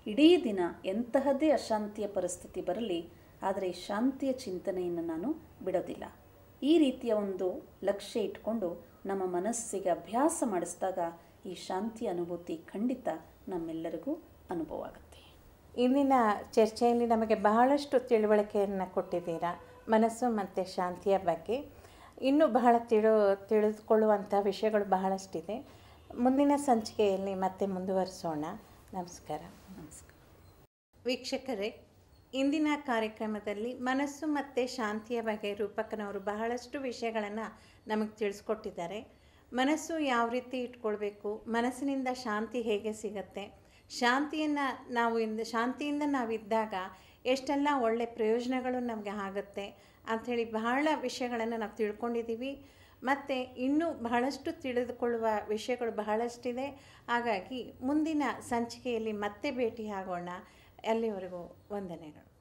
ಇಡೀ ದಿನ ಎಂತಹದ್ದೇ ಅಶಾಂತಿಯ ಪರಿಸ್ಥಿತಿ ಬರಲಿ, ಆದರೆ ಶಾಂತಿಯ ಚಿಂತನೆಯನ್ನು ನಾನು ಬಿಡೋದಿಲ್ಲ. ಈ ರೀತಿಯ ಒಂದು ಲಕ್ಷ್ಯ ಇಟ್ಕೊಂಡು ನಮ್ಮ ಮನಸ್ಸಿಗೆ ಅಭ್ಯಾಸ ಮಾಡಿಸಿದಾಗ ಈ ಶಾಂತಿಯ ಅನುಭೂತಿ ಖಂಡಿತ ನಮ್ಮೆಲ್ಲರಿಗೂ ಅನುಭವ ಆಗುತ್ತೆ. ಇಂದಿನ ಚರ್ಚೆಯಲ್ಲಿ ನಮಗೆ ಬಹಳಷ್ಟು ತಿಳುವಳಿಕೆಯನ್ನು ಕೊಟ್ಟಿದ್ದೀರಾ ಮನಸ್ಸು ಮತ್ತು ಶಾಂತಿಯ ಬಗ್ಗೆ. ಇನ್ನೂ ಬಹಳ ತಿಳಿದುಕೊಳ್ಳುವಂಥ ವಿಷಯಗಳು ಬಹಳಷ್ಟಿದೆ. ಮುಂದಿನ ಸಂಚಿಕೆಯಲ್ಲಿ ಮತ್ತೆ ಮುಂದುವರಿಸೋಣ. ನಮಸ್ಕಾರ. ನಮಸ್ಕಾರ. ವೀಕ್ಷಕರೇ, ಇಂದಿನ ಕಾರ್ಯಕ್ರಮದಲ್ಲಿ ಮನಸ್ಸು ಮತ್ತು ಶಾಂತಿಯ ಬಗ್ಗೆ ರೂಪಕನವರು ಬಹಳಷ್ಟು ವಿಷಯಗಳನ್ನು ನಮಗೆ ತಿಳಿಸ್ಕೊಟ್ಟಿದ್ದಾರೆ. ಮನಸ್ಸು ಯಾವ ರೀತಿ ಇಟ್ಕೊಳ್ಬೇಕು, ಮನಸ್ಸಿನಿಂದ ಶಾಂತಿ ಹೇಗೆ ಸಿಗತ್ತೆ, ಶಾಂತಿಯಿಂದ ನಾವಿದ್ದಾಗ ಎಷ್ಟೆಲ್ಲ ಒಳ್ಳೆ ಪ್ರಯೋಜನಗಳು ನಮಗೆ ಆಗುತ್ತೆ ಅಂಥೇಳಿ ಬಹಳ ವಿಷಯಗಳನ್ನು ನಾವು ತಿಳ್ಕೊಂಡಿದ್ದೀವಿ. ಮತ್ತು ಇನ್ನೂ ಬಹಳಷ್ಟು ತಿಳಿದುಕೊಳ್ಳುವ ವಿಷಯಗಳು ಬಹಳಷ್ಟಿದೆ. ಹಾಗಾಗಿ ಮುಂದಿನ ಸಂಚಿಕೆಯಲ್ಲಿ ಮತ್ತೆ ಭೇಟಿಯಾಗೋಣ. ಅಲ್ಲಿವರೆಗೂ ವಂದನೆಗಳು.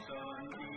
शांति